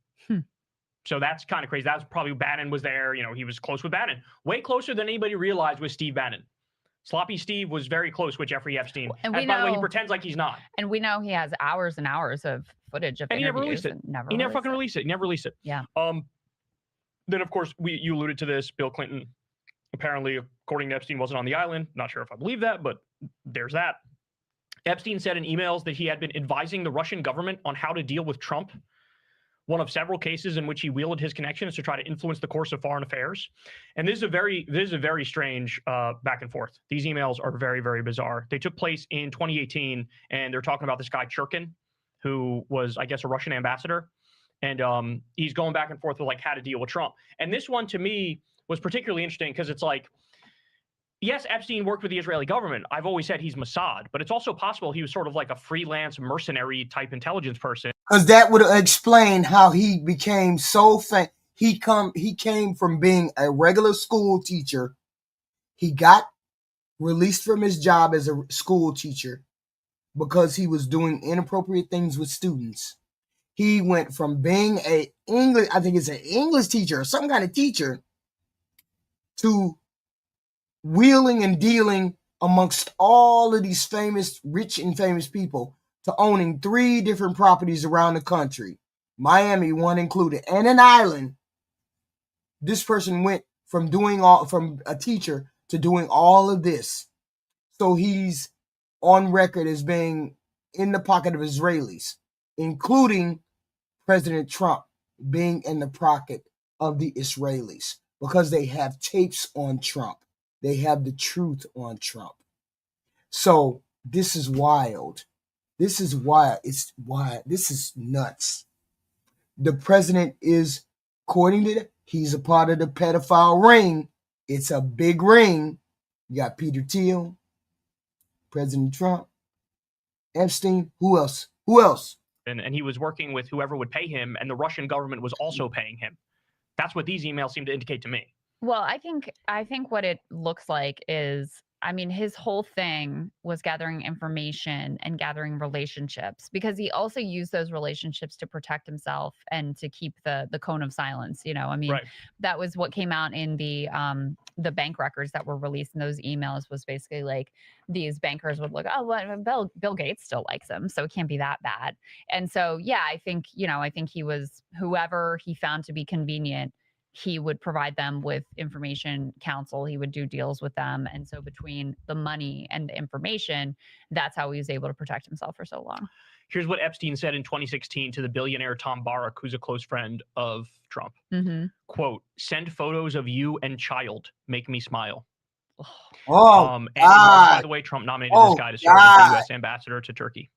[SPEAKER 3] So that's kind of crazy. That's probably Bannon was there. He was close with Bannon. Way closer than anybody realized with Steve Bannon. Sloppy Steve was very close with Jeffrey Epstein. And by the way, he pretends like he's not.
[SPEAKER 4] And we know he has hours and hours of footage of
[SPEAKER 3] and
[SPEAKER 4] interviews.
[SPEAKER 3] He never fucking released it. He never released it.
[SPEAKER 4] Yeah.
[SPEAKER 3] Then, of course, you alluded to this. Bill Clinton, apparently, according to Epstein, wasn't on the island. Not sure if I believe that, but there's that. Epstein said in emails that he had been advising the Russian government on how to deal with Trump, one of several cases in which he wielded his connections to try to influence the course of foreign affairs. And this is a very strange back and forth. These emails are very, very bizarre. They took place in 2018, and they're talking about this guy Churkin, who was, I guess, a Russian ambassador. And he's going back and forth with like how to deal with Trump. And this one to me was particularly interesting because it's like, yes, Epstein worked with the Israeli government. I've always said he's Mossad, but it's also possible he was sort of like a freelance mercenary type intelligence person.
[SPEAKER 2] Because that would explain how he became so he came from being a regular school teacher. He got released from his job as a school teacher because he was doing inappropriate things with students. He went from being an English teacher or some kind of teacher to wheeling and dealing amongst all of these rich and famous people, to owning 3 different properties around the country, Miami one included, and an island. This person went from a teacher to doing all of this. So he's on record as being in the pocket of Israelis, including President Trump being in the pocket of the Israelis, because they have tapes on Trump. They have the truth on Trump. So this is wild. This is wild. It's wild. This is nuts. The president is, according to he's a part of the pedophile ring. It's a big ring. You got Peter Thiel, President Trump, Epstein. Who else?
[SPEAKER 3] And he was working with whoever would pay him, and the Russian government was also paying him. That's what these emails seem to indicate to me.
[SPEAKER 4] Well, I think what it looks like is, I mean, his whole thing was gathering information and gathering relationships, because he also used those relationships to protect himself and to keep the cone of silence. I mean, That was what came out in the bank records that were released in those emails. Was basically like these bankers would look, oh, well, Bill Gates still likes him, so it can't be that bad. And so, yeah, I think he was whoever he found to be convenient he would provide them with information counsel. He would do deals with them. And so between the money and the information, that's how he was able to protect himself for so long.
[SPEAKER 3] Here's what Epstein said in 2016 to the billionaire Tom Barrack, who's a close friend of Trump. Quote, "Send photos of you and child. Make me smile." And in March, by the way, Trump nominated this guy to serve as the U.S. ambassador to Turkey.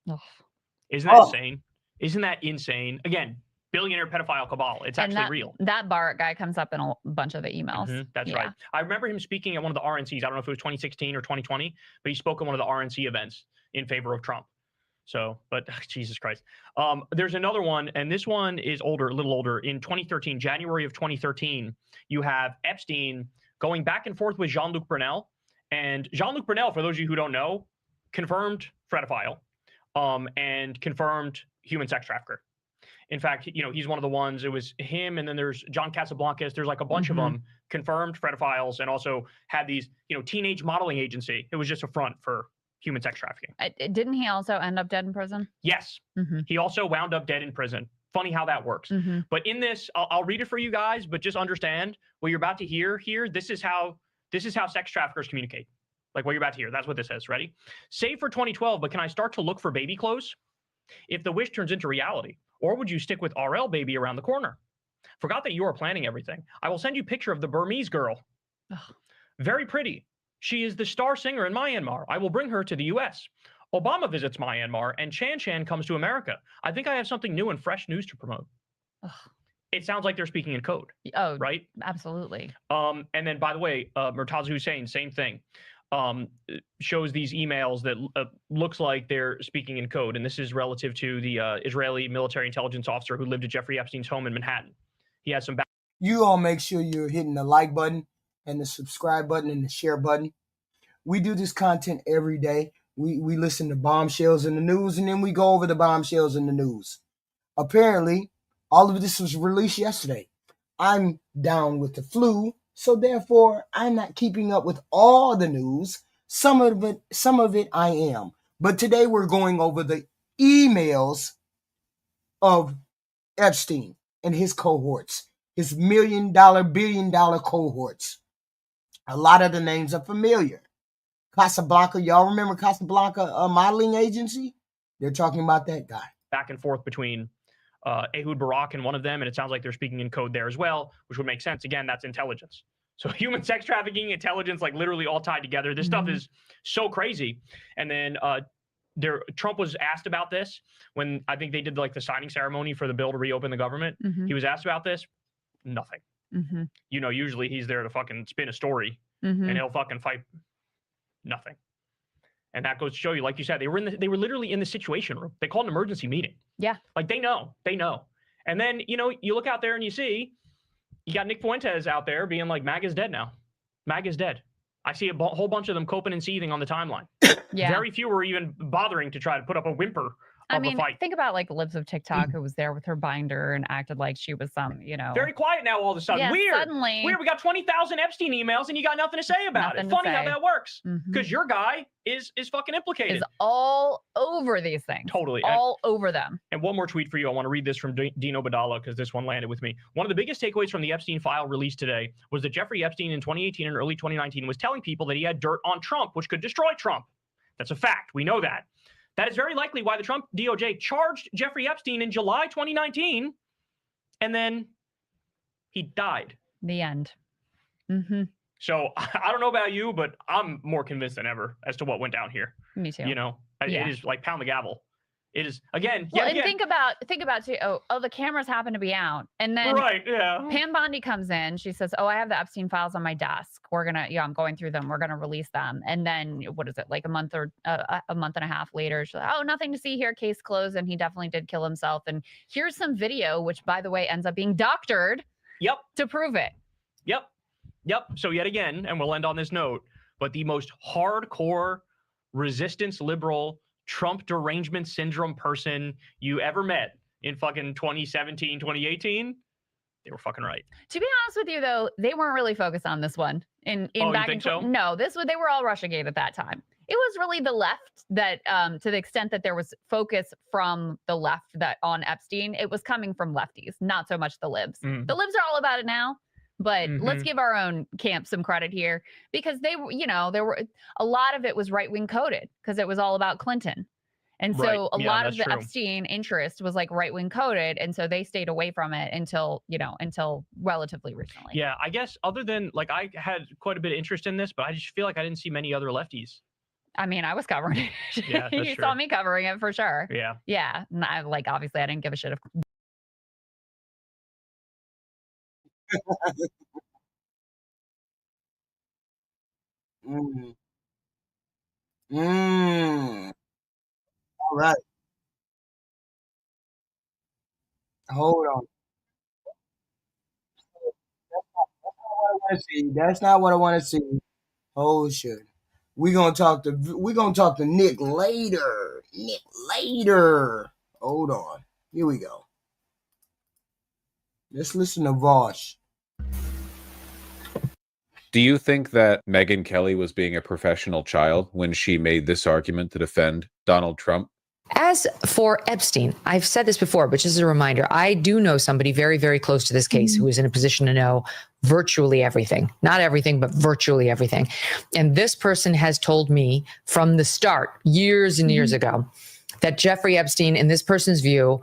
[SPEAKER 3] Isn't that insane? Isn't that insane? Again, billionaire pedophile cabal. It's actually real.
[SPEAKER 4] That Barrett guy comes up in a bunch of the emails.
[SPEAKER 3] That's right. I remember him speaking at one of the RNCs. I don't know if it was 2016 or 2020, but he spoke at one of the RNC events in favor of Trump. So, but Jesus Christ. There's another one, and this one is older, a little older. In 2013, January of 2013, you have Epstein going back and forth with Jean-Luc Brunel. And Jean-Luc Brunel, for those of you who don't know, confirmed pedophile and confirmed human sex trafficker. In fact, you know, he's one of the ones, it was him, and then there's John Casablancas. There's like a bunch of them confirmed pedophiles and also had these, you know, teenage modeling agency. It was just a front for human sex trafficking.
[SPEAKER 4] Didn't he also end up dead in prison?
[SPEAKER 3] Yes. He also wound up dead in prison. Funny how that works. But in this, I'll read it for you guys, but just understand what you're about to hear here. This is how sex traffickers communicate. Like what you're about to hear. That's what this says. Ready? Save for 2012, but can I start to look for baby clothes? If the wish turns into reality, or would you stick with RL baby around the corner? Forgot that you are planning everything. I will send you a picture of the Burmese girl. Very pretty. She is the star singer in Myanmar. I will bring her to the U.S. Obama visits Myanmar, and Chan Chan comes to America. I think I have something new and fresh news to promote. It sounds like they're speaking in code. Oh, right?
[SPEAKER 4] Absolutely.
[SPEAKER 3] And then, by the way, Murtaza Hussein, same thing. Shows these emails that looks like they're speaking in code. And this is relative to the Israeli military intelligence officer who lived at Jeffrey Epstein's home in Manhattan. He has some...
[SPEAKER 2] You all make sure you're hitting the like button and the subscribe button and the share button. We do this content every day. We listen to bombshells in the news, and then we go over the bombshells in the news. Apparently, all of this was released yesterday. I'm down with the flu, so therefore I'm not keeping up with all the news. Some of it I am. But today we're going over the emails of Epstein and his cohorts, his $1 million, $1 billion cohorts. A lot of the names are familiar. Casablanca, y'all remember Casablanca modeling agency? They're talking about that guy.
[SPEAKER 3] Back and forth between Ehud Barak and one of them, and it sounds like they're speaking in code there as well, which would make sense. Again, that's intelligence. So human sex trafficking, intelligence, like literally all tied together. This stuff is so crazy. And then Trump was asked about this when I think they did like the signing ceremony for the bill to reopen the government. He was asked about this. Nothing. You know, usually he's there to fucking spin a story and he'll fucking fight. Nothing. And that goes to show you, like you said, they were literally in the situation room. They called an emergency meeting.
[SPEAKER 4] Yeah.
[SPEAKER 3] Like they know. And then, you know, you look out there and you see, you got Nick Fuentes out there being like, MAGA's dead now. MAGA's dead. I see a whole bunch of them coping and seething on the timeline. Very few were even bothering to try to put up a whimper of a fight.
[SPEAKER 4] Think about like Libs of TikTok, who was there with her binder and acted like she was some, you know.
[SPEAKER 3] Very quiet now all of a sudden. Weird. We got 20,000 Epstein emails and you got nothing to say about it. Funny how that works. Because your guy is fucking implicated.
[SPEAKER 4] Is all over these things.
[SPEAKER 3] Totally.
[SPEAKER 4] All over them.
[SPEAKER 3] And one more tweet for you. I want to read this from Dino Badala because this one landed with me. One of the biggest takeaways from the Epstein file released today was that Jeffrey Epstein in 2018 and early 2019 was telling people that he had dirt on Trump, which could destroy Trump. That's a fact. We know that. That is very likely why the Trump DOJ charged Jeffrey Epstein in July 2019, and then he died.
[SPEAKER 4] The end.
[SPEAKER 3] So I don't know about you, but I'm more convinced than ever as to what went down here.
[SPEAKER 4] Me too.
[SPEAKER 3] You know, it is like pound the gavel. It is again.
[SPEAKER 4] Well, and think about too. Oh, the cameras happen to be out, and then Pam Bondi comes in. She says, "Oh, I have the Epstein files on my desk. We're gonna, I'm going through them. We're gonna release them." And then what is it, like a month and a half later? She's like, "Oh, nothing to see here. Case closed." And he definitely did kill himself. And here's some video, which by the way ends up being doctored. To prove it.
[SPEAKER 3] So yet again, and we'll end on this note, but the most hardcore resistance liberal Trump derangement syndrome person you ever met in fucking 2017, 2018, they were fucking right.
[SPEAKER 4] To be honest with you, though, they weren't really focused on this one.
[SPEAKER 3] You think so?
[SPEAKER 4] No, they were all Russiagate at that time. It was really the left that, to the extent that there was focus from the left that on Epstein, it was coming from lefties, not so much the libs. The libs are all about it now, But let's give our own camp some credit here, because they were, there were a lot of it was right wing coded because it was all about Clinton. And so a lot of the Epstein interest was like right wing coded. And so they stayed away from it until relatively recently.
[SPEAKER 3] Yeah, I guess other than like I had quite a bit of interest in this, but I just feel like I didn't see many other lefties.
[SPEAKER 4] I mean, I was covering it.
[SPEAKER 3] Yeah,
[SPEAKER 4] you saw me covering it for sure.
[SPEAKER 3] Yeah.
[SPEAKER 4] Yeah. And obviously I didn't give a shit if
[SPEAKER 2] Mm. All right. Hold on. That's not what I want to see. Oh shit. We're gonna talk to Nick later. Nick later. Hold on. Here we go. Let's listen to Vosh.
[SPEAKER 6] Do you think that Megyn Kelly was being a professional child when she made this argument to defend Donald Trump?
[SPEAKER 7] As for Epstein, I've said this before, but just as a reminder, I do know somebody very, very close to this case who is in a position to know virtually everything. Not everything, but virtually everything. And this person has told me from the start, years and years ago, that Jeffrey Epstein, in this person's view,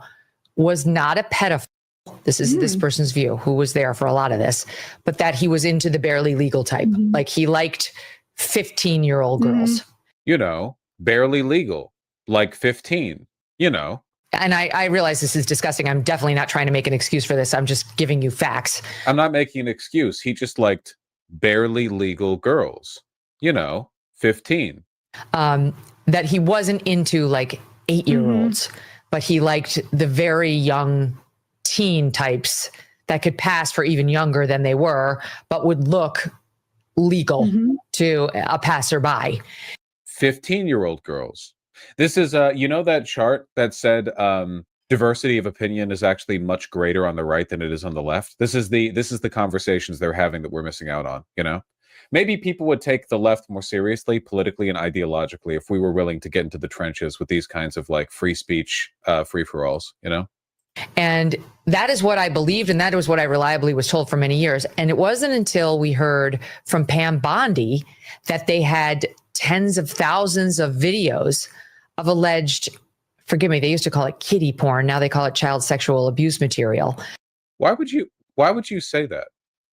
[SPEAKER 7] was not a pedophile. This is this person's view, who was there for a lot of this, but that he was into the barely legal type. Like he liked 15-year-old girls.
[SPEAKER 6] Barely legal, like 15,
[SPEAKER 7] And I realize this is disgusting. I'm definitely not trying to make an excuse for this. I'm just giving you facts.
[SPEAKER 6] I'm not making an excuse. He just liked barely legal girls, 15.
[SPEAKER 7] That he wasn't into like 8-year-olds, but he liked the very young teen types that could pass for even younger than they were, but would look legal to a passerby.
[SPEAKER 6] 15-year-old girls. This is, that chart that said diversity of opinion is actually much greater on the right than it is on the left. This is the conversations they're having that we're missing out on, Maybe people would take the left more seriously politically and ideologically if we were willing to get into the trenches with these kinds of like free speech, free-for-alls,
[SPEAKER 7] And that is what I believed, and that was what I reliably was told for many years. And it wasn't until we heard from Pam Bondi that they had tens of thousands of videos of alleged, forgive me, they used to call it kiddie porn. Now they call it child sexual abuse material.
[SPEAKER 6] Why would you say that?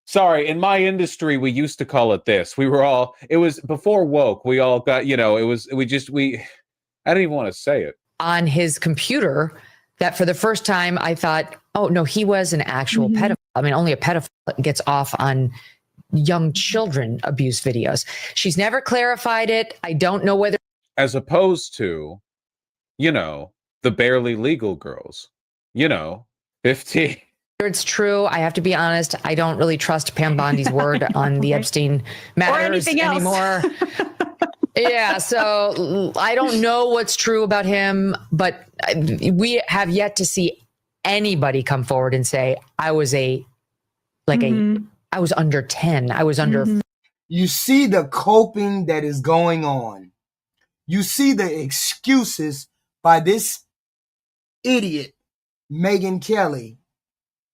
[SPEAKER 6] Sorry, in my industry, we used to call it this. It was before woke. We all got, I didn't even want to say it.
[SPEAKER 7] On his computer, that for the first time, I thought, oh, no, he was an actual pedophile. I mean, only a pedophile gets off on young children abuse videos. She's never clarified it. I don't know whether.
[SPEAKER 6] As opposed to, the barely legal girls, 15.
[SPEAKER 7] It's true. I have to be honest. I don't really trust Pam Bondi's word on the Epstein matters anymore. Yeah, so I don't know what's true about him, but we have yet to see anybody come forward and say, I was I was under 10. I was under.
[SPEAKER 2] You see the coping that is going on. You see the excuses by this idiot, Megyn Kelly,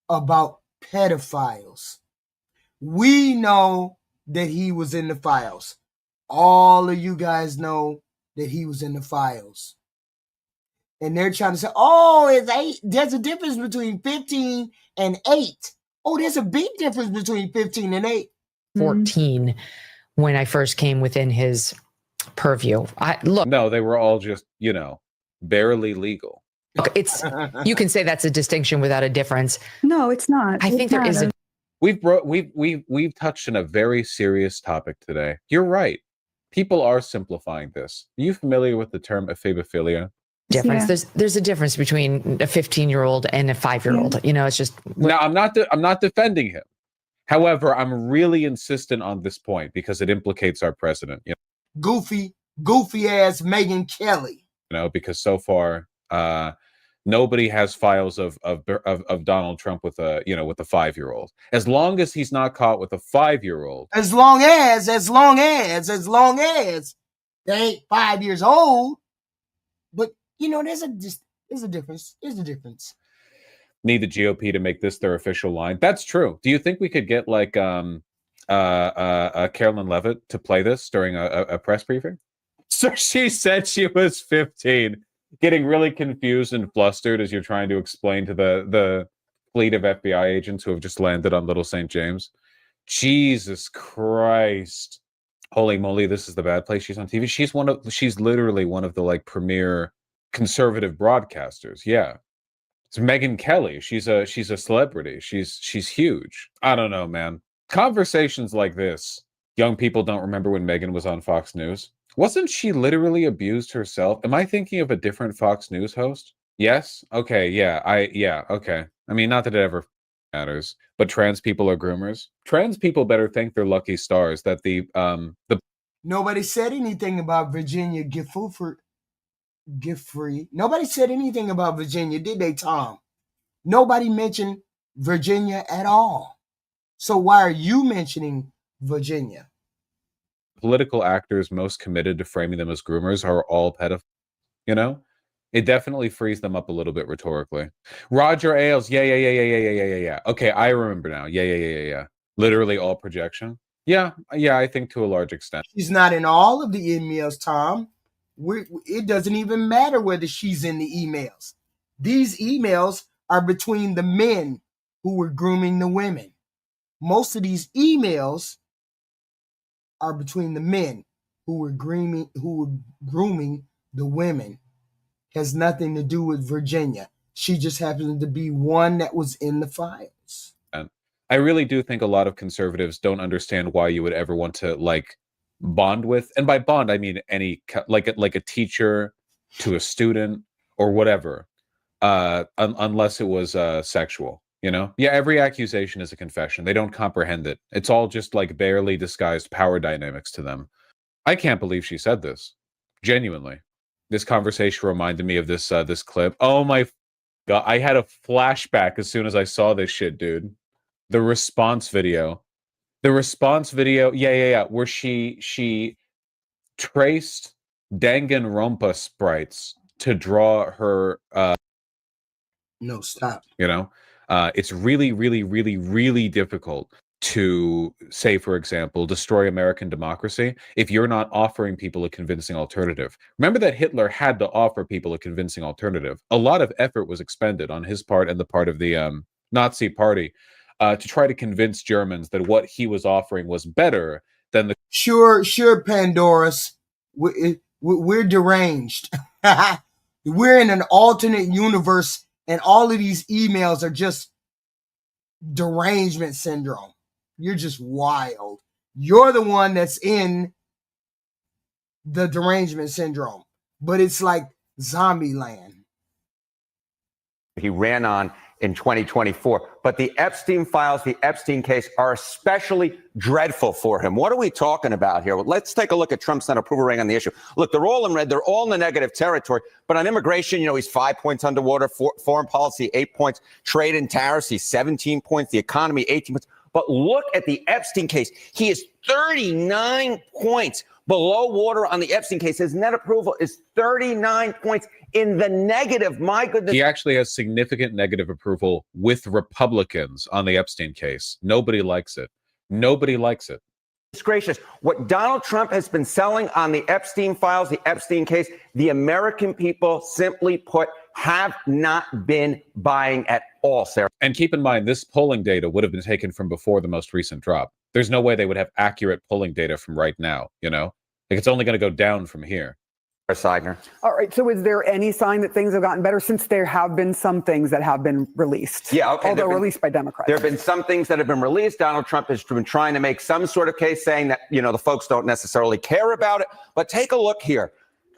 [SPEAKER 2] about pedophiles. We know that he was in the files. All of you guys know that he was in the files. And they're trying to say, oh, it's 8. There's a difference between 15 and 8. Oh, there's a big difference between 15 and 8.
[SPEAKER 7] 14 when I first came within his purview.
[SPEAKER 6] No, they were all just, barely legal.
[SPEAKER 7] It's you can say that's a distinction without a difference.
[SPEAKER 8] No, it's not.
[SPEAKER 7] I think there is a.
[SPEAKER 6] We've touched on a very serious topic today. You're right. People are simplifying this. Are you familiar with the term ephebophilia?
[SPEAKER 7] Difference. Yeah. There's a difference between a 15-year-old and a 5-year-old. It's just.
[SPEAKER 6] Now, I'm not defending him. However, I'm really insistent on this point because it implicates our president.
[SPEAKER 2] Goofy ass Megyn Kelly.
[SPEAKER 6] Because so far, nobody has files of Donald Trump with a 5-year-old. As long as he's not caught with a 5-year-old.
[SPEAKER 2] As long as they ain't 5 years old. But there's a difference. There's a difference.
[SPEAKER 6] need the GOP to make this their official line. That's true. Do you think we could get like Carolyn Levitt to play this during a press briefing? So she said she was 15, getting really confused and flustered as you're trying to explain to the fleet of FBI agents who have just landed on Little St. James. Jesus Christ. Holy moly, this is the bad place she's on TV. She's literally one of the like premier conservative broadcasters. Yeah. It's Megyn Kelly. She's a celebrity. She's huge. I don't know, man. Conversations like this. Young people don't remember when Megyn was on Fox News. Wasn't she literally abused herself? Am I thinking of a different Fox News host? Yes? Okay, yeah. Okay. I mean, not that it ever matters, but trans people are groomers. Trans people better thank their lucky stars that the
[SPEAKER 2] Nobody said anything about Virginia Giffrey. Nobody said anything about Virginia, did they, Tom? Nobody mentioned Virginia at all. So why are you mentioning Virginia?
[SPEAKER 6] political actors most committed to framing them as groomers are all pedophiles, you know? It definitely frees them up a little bit rhetorically. Roger Ailes, yeah. Okay, I remember now. Yeah. Literally all projection. Yeah, I think to a large extent.
[SPEAKER 2] She's not in all of the emails, Tom. It doesn't even matter whether she's in the emails. These emails are between the men who were grooming the women. Most of these emails are between the men who were grooming the women. Has nothing to do with Virginia. She just happens to be one that was in the files.
[SPEAKER 6] And I really do think a lot of conservatives don't understand why you would ever want to like bond with, and by bond I mean any like a teacher to a student or whatever, unless it was sexual. You know, yeah, every accusation is a confession. They don't comprehend it. It's all just like barely disguised power dynamics to them. I can't believe she said this. Genuinely. This conversation reminded me of this this clip. Oh my God, I had a flashback as soon as I saw this shit, dude. The response video. Yeah, where she traced Danganronpa sprites to draw her
[SPEAKER 2] No, stop.
[SPEAKER 6] you know, it's really difficult to say, for example, destroy American democracy if you're not offering people a convincing alternative. Remember that Hitler had to offer people a convincing alternative. A lot of effort was expended on his part and the part of the Nazi party to try to convince Germans that what he was offering was better than the...
[SPEAKER 2] Sure, Pandora's. We're deranged. We're in an alternate universe, and all of these emails are just derangement syndrome. You're just wild. You're the one that's in the derangement syndrome, but it's like zombie land.
[SPEAKER 8] He ran on in 2024. But the Epstein files, the Epstein case are especially dreadful for him. What are we talking about here? Well, let's take a look at Trump's approval rating on the issue. Look, they're all in red. They're all in the negative territory. But on immigration, you know, he's 5 points underwater. Foreign policy, 8 points. Trade and tariffs, he's 17 points. The economy, 18 points. But look at the Epstein case. He is 39 points below water on the Epstein case. His net approval is 39 points in the negative. My goodness.
[SPEAKER 6] He actually has significant negative approval with Republicans on the Epstein case. Nobody likes it.
[SPEAKER 8] It's gracious. What Donald Trump has been selling on the Epstein files, the Epstein case, the American people, simply put, have not been buying at all, Sarah.
[SPEAKER 6] And keep in mind, this polling data would have been taken from before the most recent drop. There's no way they would have accurate polling data from right now, you know? Like, it's only going to go down from here.
[SPEAKER 8] Seidner.
[SPEAKER 9] All right. So is there any sign that things have gotten better since there have been some things that have been released?
[SPEAKER 8] Yeah, okay.
[SPEAKER 9] Although released by Democrats.
[SPEAKER 8] There have been some things that have been released. Donald Trump has been trying to make some sort of case saying that, you know, the folks don't necessarily care about it. But take a look here.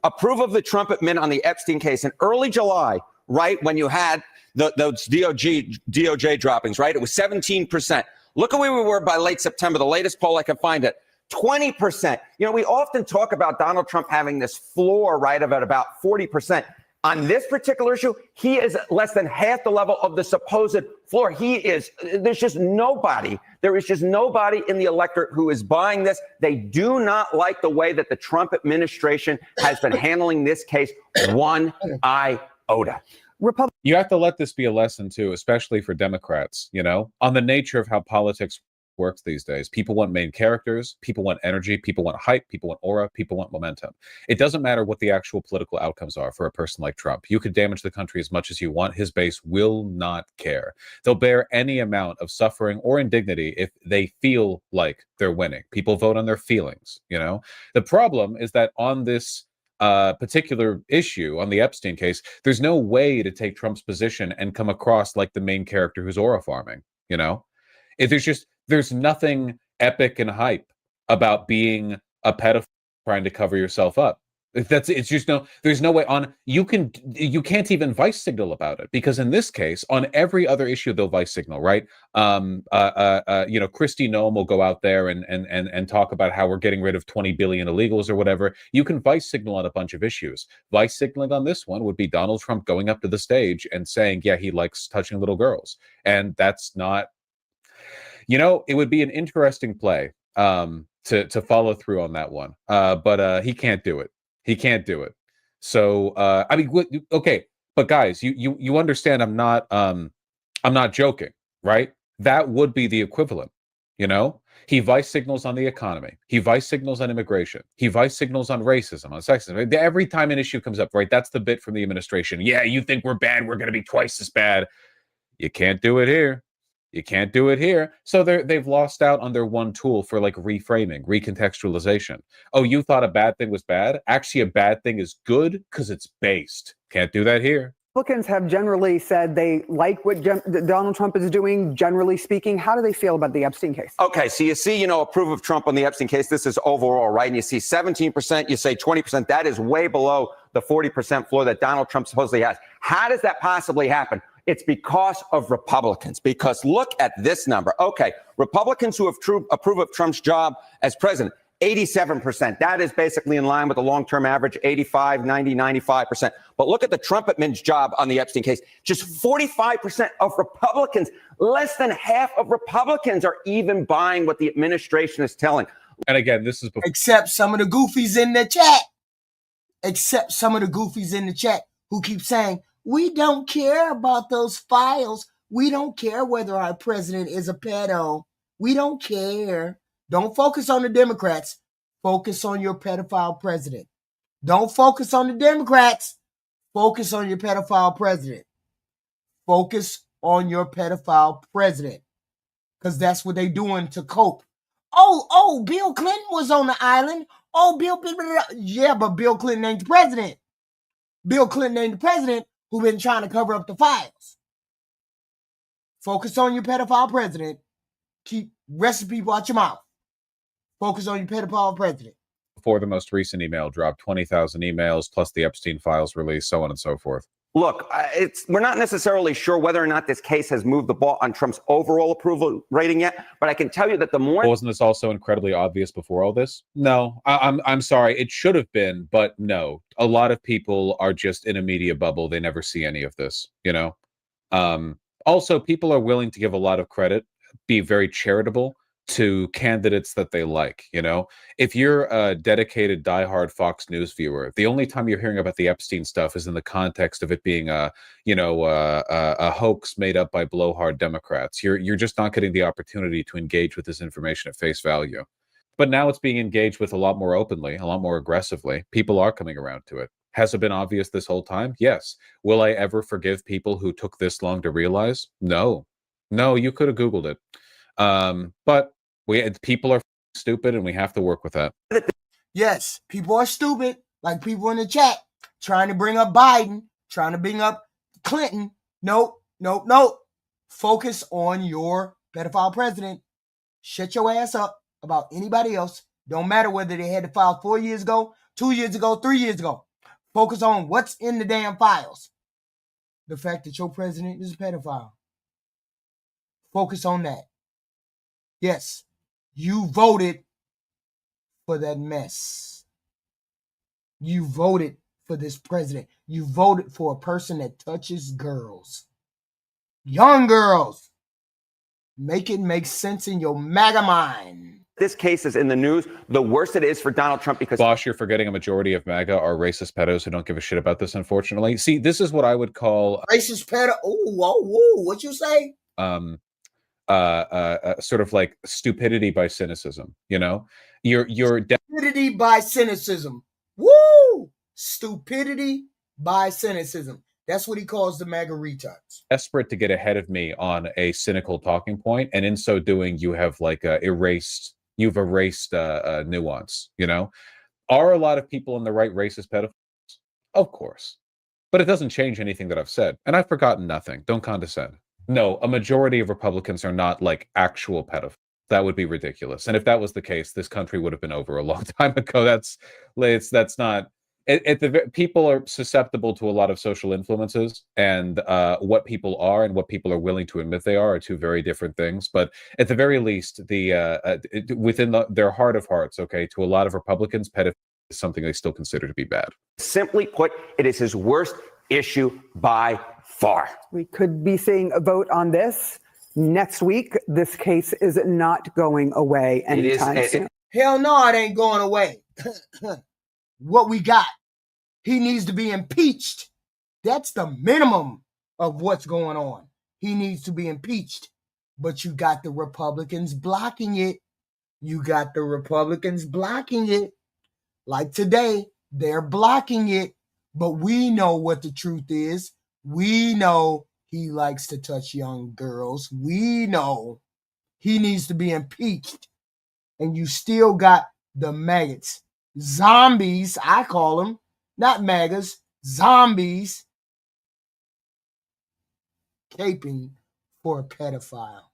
[SPEAKER 8] Approve of the Trump admin on the Epstein case in early July, right, when you had those DOJ droppings, right? It was 17%. Look at where we were by late September, the latest poll I can find it. 20%. You know, we often talk about Donald Trump having this floor, right, of at about 40%. On this particular issue, he is less than half the level of the supposed floor. There's just nobody. There is just nobody in the electorate who is buying this. They do not like the way that the Trump administration has been handling this case one iota.
[SPEAKER 6] You have to let this be a lesson too, especially for Democrats, on the nature of how politics works these days. People want main characters, people want energy, people want hype, people want aura, people want momentum. It doesn't matter what the actual political outcomes are for a person like Trump. You could damage the country as much as you want. His base will not care. They'll bear any amount of suffering or indignity if they feel like they're winning. People vote on their feelings, The problem is that on this particular issue, on the Epstein case, there's no way to take Trump's position and come across like the main character who's aura farming, there's nothing epic and hype about being a pedophile trying to cover yourself up. There's no way you can't even vice signal about it, because in this case, on every other issue, they'll vice signal, right? Kristi Noem will go out there and talk about how we're getting rid of 20 billion illegals or whatever. You can vice signal on a bunch of issues. Vice signaling on this one would be Donald Trump going up to the stage and saying, yeah, he likes touching little girls. And that's not, it would be an interesting play to follow through on that one. But he can't do it. He can't do it. So okay, but guys, you understand I'm not joking, right? That would be the equivalent. He vice signals on the economy. He vice signals on immigration. He vice signals on racism, on sexism. Every time an issue comes up, right? That's the bit from the administration. Yeah, you think we're bad, we're going to be twice as bad. You can't do it here. You can't do it here. So they've lost out on their one tool for like reframing, recontextualization. Oh, you thought a bad thing was bad? Actually, a bad thing is good because it's based. Can't do that here.
[SPEAKER 9] Republicans have generally said they like what Donald Trump is doing, generally speaking. How do they feel about the Epstein case?
[SPEAKER 8] Okay, so you see, approve of Trump on the Epstein case. This is overall, right? And you see 17%, you say 20%. That is way below the 40% floor that Donald Trump supposedly has. How does that possibly happen? It's because of Republicans, because look at this number. Okay, Republicans who approve of Trump's job as president, 87%. That is basically in line with the long-term average, 85, 90, 95%. But look at the Trump admin's job on the Epstein case. Just 45% of Republicans, less than half of Republicans are even buying what the administration is telling.
[SPEAKER 6] And again, this is before.
[SPEAKER 2] Except some of the goofies in the chat. Except some of the goofies in the chat who keep saying, we don't care about those files. We don't care whether our president is a pedo. We don't care. Don't focus on the Democrats. Focus on your pedophile president. Don't focus on the Democrats. Focus on your pedophile president. Focus on your pedophile president. Because that's what they're doing to cope. Oh, Bill Clinton was on the island. Yeah, but Bill Clinton ain't the president. Bill Clinton ain't the president who been trying to cover up the files. Focus on your pedophile president. Keep rest of people out your mouth. Focus on your pedophile president.
[SPEAKER 6] Before the most recent email dropped, 20,000 emails plus the Epstein files release, so on and so forth.
[SPEAKER 8] Look, we're not necessarily sure whether or not this case has moved the ball on Trump's overall approval rating yet, but I can tell you that the more...
[SPEAKER 6] Wasn't this also incredibly obvious before all this? No, I'm sorry. It should have been, but no. A lot of people are just in a media bubble. They never see any of this, Also, people are willing to give a lot of credit, be very charitable to candidates that they like. If you're a dedicated diehard Fox News viewer, the only time you're hearing about the Epstein stuff is in the context of it being a hoax made up by blowhard Democrats. You're just not getting the opportunity to engage with this information at face value. But now it's being engaged with a lot more openly, a lot more aggressively. People are coming around to it. Has it been obvious this whole time? Yes. Will I ever forgive people who took this long to realize? No, you could have Googled it. But people are stupid, and we have to work with that.
[SPEAKER 2] Yes, people are stupid, like people in the chat trying to bring up Biden, trying to bring up Clinton. Nope. Focus on your pedophile president. Shut your ass up about anybody else. Don't matter whether they had to file 4 years ago, 2 years ago, 3 years ago. Focus on what's in the damn files. The fact that your president is a pedophile. Focus on that. Yes. You voted for that mess. You voted for this president. You voted for a person that touches girls. Young girls. Make it make sense in your MAGA mind.
[SPEAKER 8] this case is in the news, the worse it is for Donald Trump because
[SPEAKER 6] Bosch, you're forgetting a majority of MAGA are racist pedos who don't give a shit about this, unfortunately. See, this is what I would call
[SPEAKER 2] racist pedo. Ooh, whoa, whoa, what you say?
[SPEAKER 6] Sort of like stupidity by cynicism. You know, you're
[SPEAKER 2] stupidity by cynicism. Woo! Stupidity by cynicism. That's what he calls the MAGA retards.
[SPEAKER 6] Desperate to get ahead of me on a cynical talking point, and in so doing, you have like erased nuance. You know, are a lot of people in the right racist pedophiles? Of course, but it doesn't change anything that I've said, and I've forgotten nothing. Don't condescend. No, a majority of Republicans are not like actual pedophiles. That would be ridiculous. And if that was the case, this country would have been over a long time ago. That's not. People are susceptible to a lot of social influences, and what people are and what people are willing to admit they are two very different things. But at the very least, within their heart of hearts, okay, to a lot of Republicans, pedophilia is something they still consider to be bad.
[SPEAKER 8] simply put, it is his worst issue by far.
[SPEAKER 9] We could be seeing a vote on this next week. This case is not going away anytime soon.
[SPEAKER 2] Hell no, it ain't going away. What we got, he needs to be impeached. That's the minimum of what's going on. He needs to be impeached. But you got the Republicans blocking it. You got the Republicans blocking it. Like today, they're blocking it. But we know what the truth is. We know he likes to touch young girls. We know he needs to be impeached. And you still got the maggots. Zombies, I call them. Not MAGAs. Zombies. Caping for a pedophile.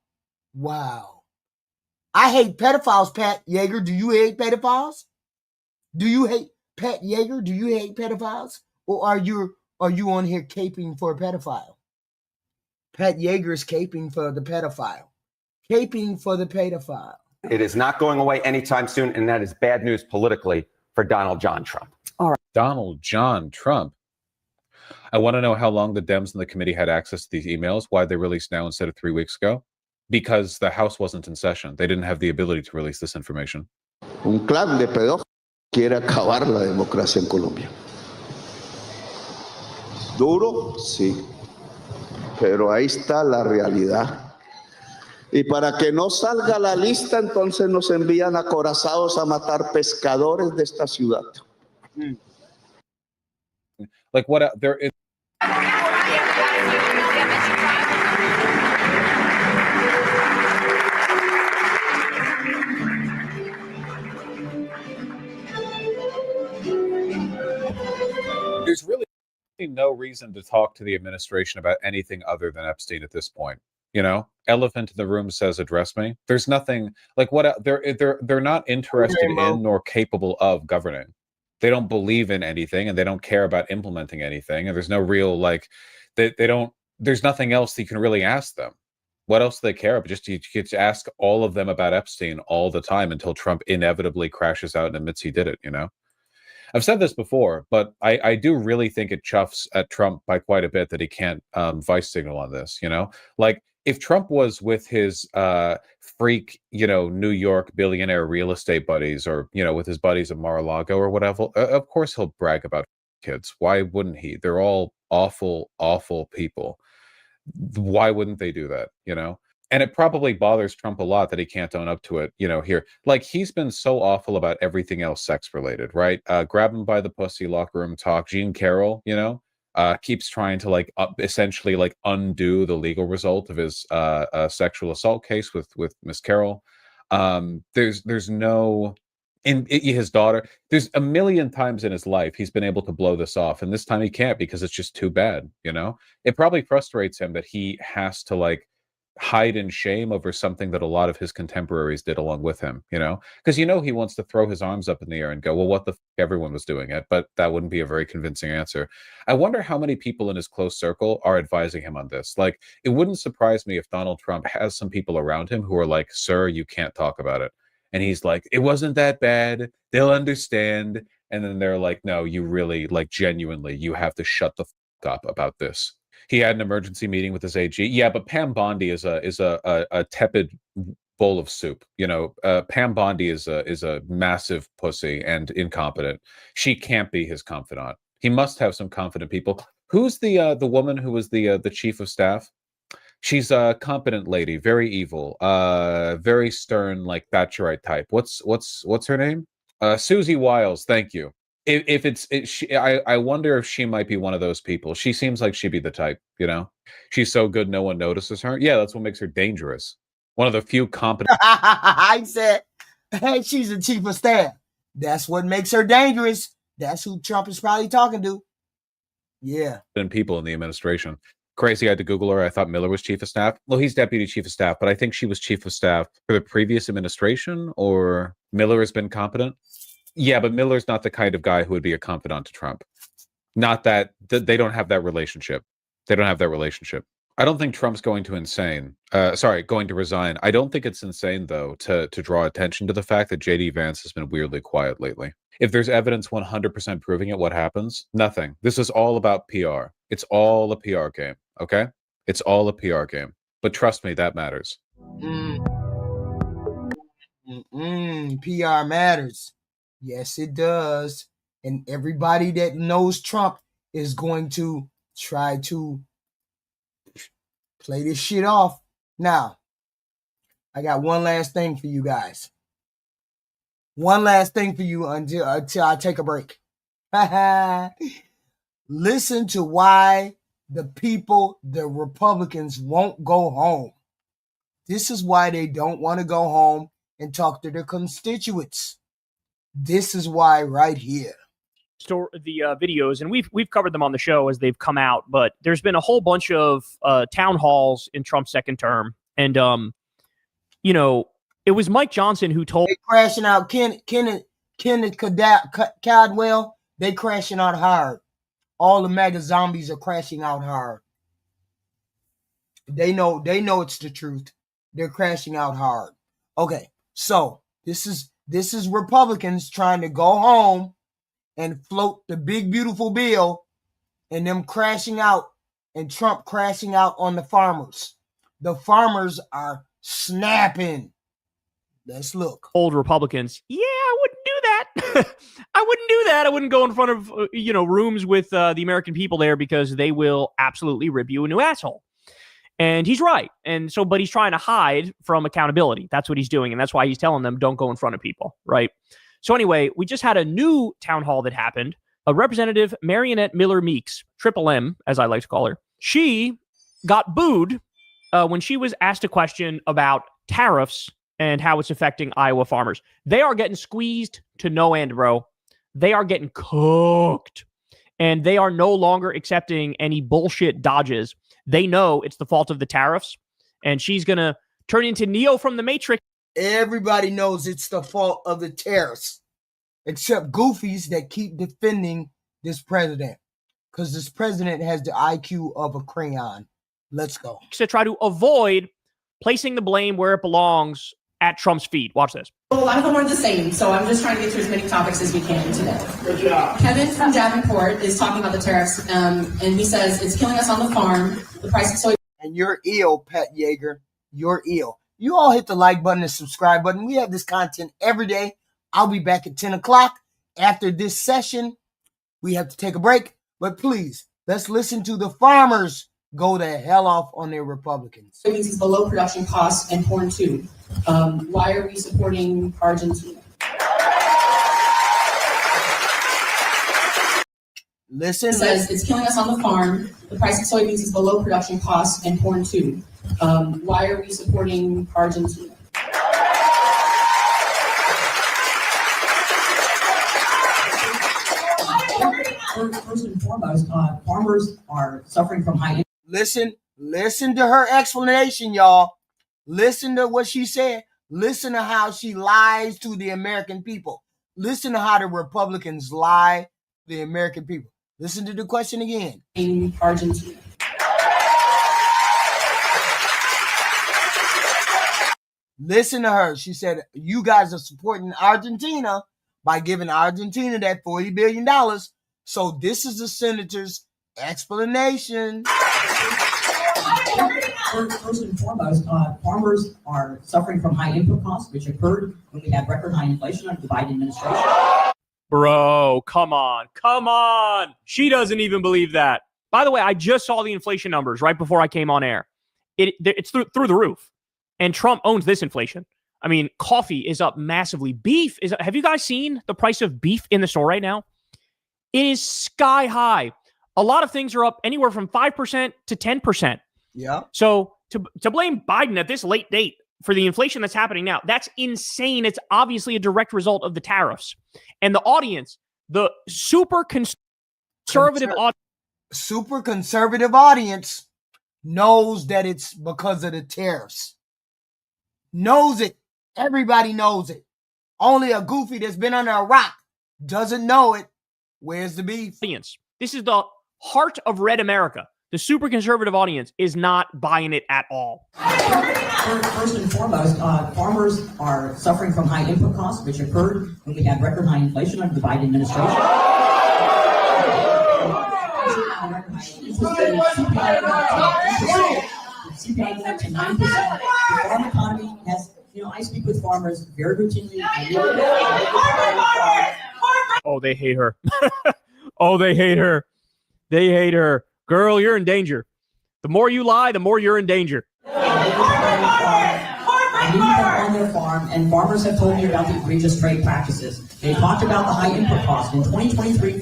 [SPEAKER 2] Wow. I hate pedophiles, Pat Yeager. Do you hate pedophiles? Do you hate Pat Yeager? Do you hate pedophiles? Or are you on here caping for a pedophile? Pat Yeager is caping for the pedophile. Caping for the pedophile.
[SPEAKER 8] It is not going away anytime soon, and that is bad news politically for Donald John Trump.
[SPEAKER 9] All right.
[SPEAKER 6] Donald John Trump. I want to know how long the Dems and the committee had access to these emails, why they released now instead of 3 weeks ago. Because the House wasn't in session. They didn't have the ability to release this information.
[SPEAKER 10] Un clan de pedófilos quiere acabar la democracia en Colombia. Duro, sí, pero ahí está la realidad. Y para que no salga la lista, entonces nos envían acorazados a matar pescadores de esta ciudad.
[SPEAKER 6] Like what there is. There's really no reason to talk to the administration about anything other than Epstein at this point. You know, elephant in the room says address me. There's nothing like what they're not interested in nor capable of governing. They don't believe in anything and they don't care about implementing anything. And there's no real like they don't. There's nothing else that you can really ask them. What else do they care about? Just you get to ask all of them about Epstein all the time until Trump inevitably crashes out and admits he did it. You know. I've said this before, but I do really think it chuffs at Trump by quite a bit that he can't vice signal on this, you know? Like, if Trump was with his freak, you know, New York billionaire real estate buddies or, you know, with his buddies at Mar-a-Lago or whatever, of course he'll brag about kids. Why wouldn't he? They're all awful, awful people. Why wouldn't they do that, you know? And it probably bothers Trump a lot that he can't own up to it, you know, here. Like, he's been so awful about everything else sex-related, right? Grab him by the pussy, locker room talk. Jean Carroll, you know, keeps trying to, like, essentially, like, undo the legal result of his sexual assault case with Miss Carroll. There's no... his daughter, there's a million times in his life he's been able to blow this off, and this time he can't because it's just too bad, you know? It probably frustrates him that he has to, like, hide in shame over something that a lot of his contemporaries did along with him, you know, because you know he wants to throw his arms up in the air and go, well, what the everyone was doing it, but that wouldn't be a very convincing answer. I wonder how many people in his close circle are advising him on this. Like, it wouldn't surprise me if Donald Trump has some people around him who are like, sir, you can't talk about it, and he's like, it wasn't that bad, they'll understand, and then they're like, no, you really, like, genuinely, you have to shut the up about this. He had an emergency meeting with his AG. Yeah, but Pam Bondi is a tepid bowl of soup. You know, Pam Bondi is a massive pussy and incompetent. She can't be his confidant. He must have some confident people. Who's the woman who was the chief of staff? She's a competent lady, very evil, very stern, like Thatcherite type. What's her name? Susie Wiles. Thank you. If I wonder if she might be one of those people. She seems like she'd be the type. You know, she's so good no one notices her. Yeah, that's what makes her dangerous. One of the few competent.
[SPEAKER 2] I said, hey, she's the chief of staff. That's what makes her dangerous. That's who Trump is probably talking to. Yeah.
[SPEAKER 6] People in the administration. Crazy, I had to Google her. I thought Miller was chief of staff. Well, he's deputy chief of staff, but I think she was chief of staff for the previous administration, or Miller has been competent. Yeah, but Miller's not the kind of guy who would be a confidant to Trump. Not that they don't have that relationship. They don't have that relationship. I don't think Trump's going to resign. I don't think it's insane, though, to draw attention to the fact that J.D. Vance has been weirdly quiet lately. If there's evidence 100% proving it, what happens? Nothing. This is all about PR. It's all a PR game, okay? It's all a PR game. But trust me, that matters.
[SPEAKER 2] PR matters. Yes, it does. And everybody that knows Trump is going to try to play this shit off. Now, I got one last thing for you guys. One last thing for you until I take a break. Listen to why the people, the Republicans, won't go home. This is why they don't want to go home and talk to their constituents. This is why right here.
[SPEAKER 3] The videos, and we've covered them on the show as they've come out, but there's been a whole bunch of town halls in Trump's second term, and it was Mike Johnson who told
[SPEAKER 2] they crashing out Kenneth Cadwell. They crashing out hard. All the MAGA zombies are crashing out hard. They know it's the truth. They're crashing out hard. Okay, so this is Republicans trying to go home and float the big beautiful bill, and them crashing out, and Trump crashing out on the farmers. The farmers are snapping. Let's look.
[SPEAKER 3] Old Republicans, yeah, I wouldn't do that. I wouldn't do that. I wouldn't go in front of rooms with the American people there, because they will absolutely rip you a new asshole. And he's right. And so, but he's trying to hide from accountability. That's what he's doing, and that's why he's telling them don't go in front of people, right? So anyway, we just had a new town hall that happened. A Representative Marionette Miller Meeks, Triple M, as I like to call her, she got booed when she was asked a question about tariffs and how it's affecting Iowa farmers. They are getting squeezed to no end, bro. They are getting cooked. And they are no longer accepting any bullshit dodges. They know it's the fault of the tariffs. And she's going to turn into Neo from the Matrix.
[SPEAKER 2] Everybody knows it's the fault of the tariffs, except goofies that keep defending this president, because this president has the IQ of a crayon. Let's go.
[SPEAKER 3] To try to avoid placing the blame where it belongs at Trump's feet. Watch this.
[SPEAKER 11] A lot of them are the same, so I'm just trying to get through as many topics as we can today. Good job. Kevin from Davenport is talking about the tariffs, and he says it's killing us on the farm. The price of soy.
[SPEAKER 2] And you're ill, Pat Yeager. You're ill. You all hit the like button and subscribe button. We have this content every day. I'll be back at 10 o'clock. After this session, we have to take a break. But please, let's listen to the farmers go the hell off on their Republicans.
[SPEAKER 11] Soybeans is below production costs, and corn too. Why are we supporting Argentina?
[SPEAKER 2] Listen.
[SPEAKER 11] It says it's killing us on the farm. The price of soybeans is below production costs, and corn too. Why are we supporting Argentina? First and foremost, farmers are suffering from high.
[SPEAKER 2] Listen to her explanation, y'all. Listen to what she said. Listen to how she lies to the American people. Listen to how the Republicans lie to the American people. Listen to the question again.
[SPEAKER 11] In Argentina.
[SPEAKER 2] Listen to her. She said, you guys are supporting Argentina by giving Argentina that $40 billion. So this is the senator's explanation.
[SPEAKER 11] First and foremost, farmers are suffering from high input costs, which occurred when we had record high inflation under the Biden administration.
[SPEAKER 3] Bro, come on. Come on. She doesn't even believe that. By the way, I just saw the inflation numbers right before I came on air. It's through the roof. And Trump owns this inflation. I mean, coffee is up massively. Beef is up. Have you guys seen the price of beef in the store right now? It is sky high. A lot of things are up anywhere from 5% to 10%.
[SPEAKER 2] Yeah.
[SPEAKER 3] So to blame Biden at this late date for the inflation that's happening now, that's insane. It's obviously a direct result of the tariffs. And the audience, the super conservative
[SPEAKER 2] audience knows that it's because of the tariffs. Knows it. Everybody knows it. Only a goofy that's been under a rock doesn't know it. Where's the beef?
[SPEAKER 3] This is the heart of red America. The super conservative audience is not buying it at all.
[SPEAKER 11] First and foremost, farmers are suffering from high input costs, which occurred when we had record high inflation under the Biden administration. CPI went up to 9%. The farm economy has, I speak with farmers very routinely.
[SPEAKER 3] Oh, they hate her. Oh, they hate her. They hate her. Girl, you're in danger. The more you lie, the more you're in danger.
[SPEAKER 11] I meet them on their farm, and farmers have told me about the egregious trade practices. They talked about the high input costs. In 2023,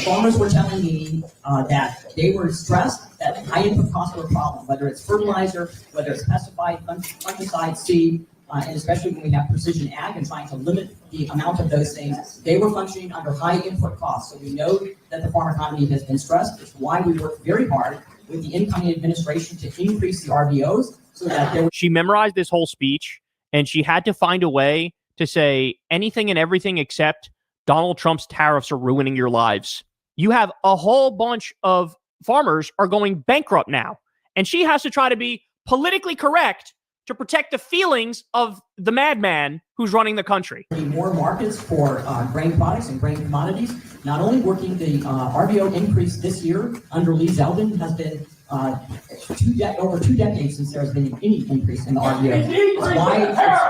[SPEAKER 11] farmers were telling me that they were stressed that high input costs were a problem, whether it's fertilizer, whether it's pesticide, fungicide, seed, and especially when we have precision ag and trying to limit the amount of those things, they were functioning under high input costs. So we know that the farm economy has been stressed. It's why we work very hard with the incoming administration to increase the RVOs so that
[SPEAKER 3] she memorized this whole speech, and she had to find a way to say anything and everything except Donald Trump's tariffs are ruining your lives. You have a whole bunch of farmers are going bankrupt now, and she has to try to be politically correct to protect the feelings of the madman who's running the country.
[SPEAKER 11] More markets for grain products and grain commodities. Not only working the RVO increase this year under Lee Zeldin has been over 2 decades since there has been any increase in the RVO.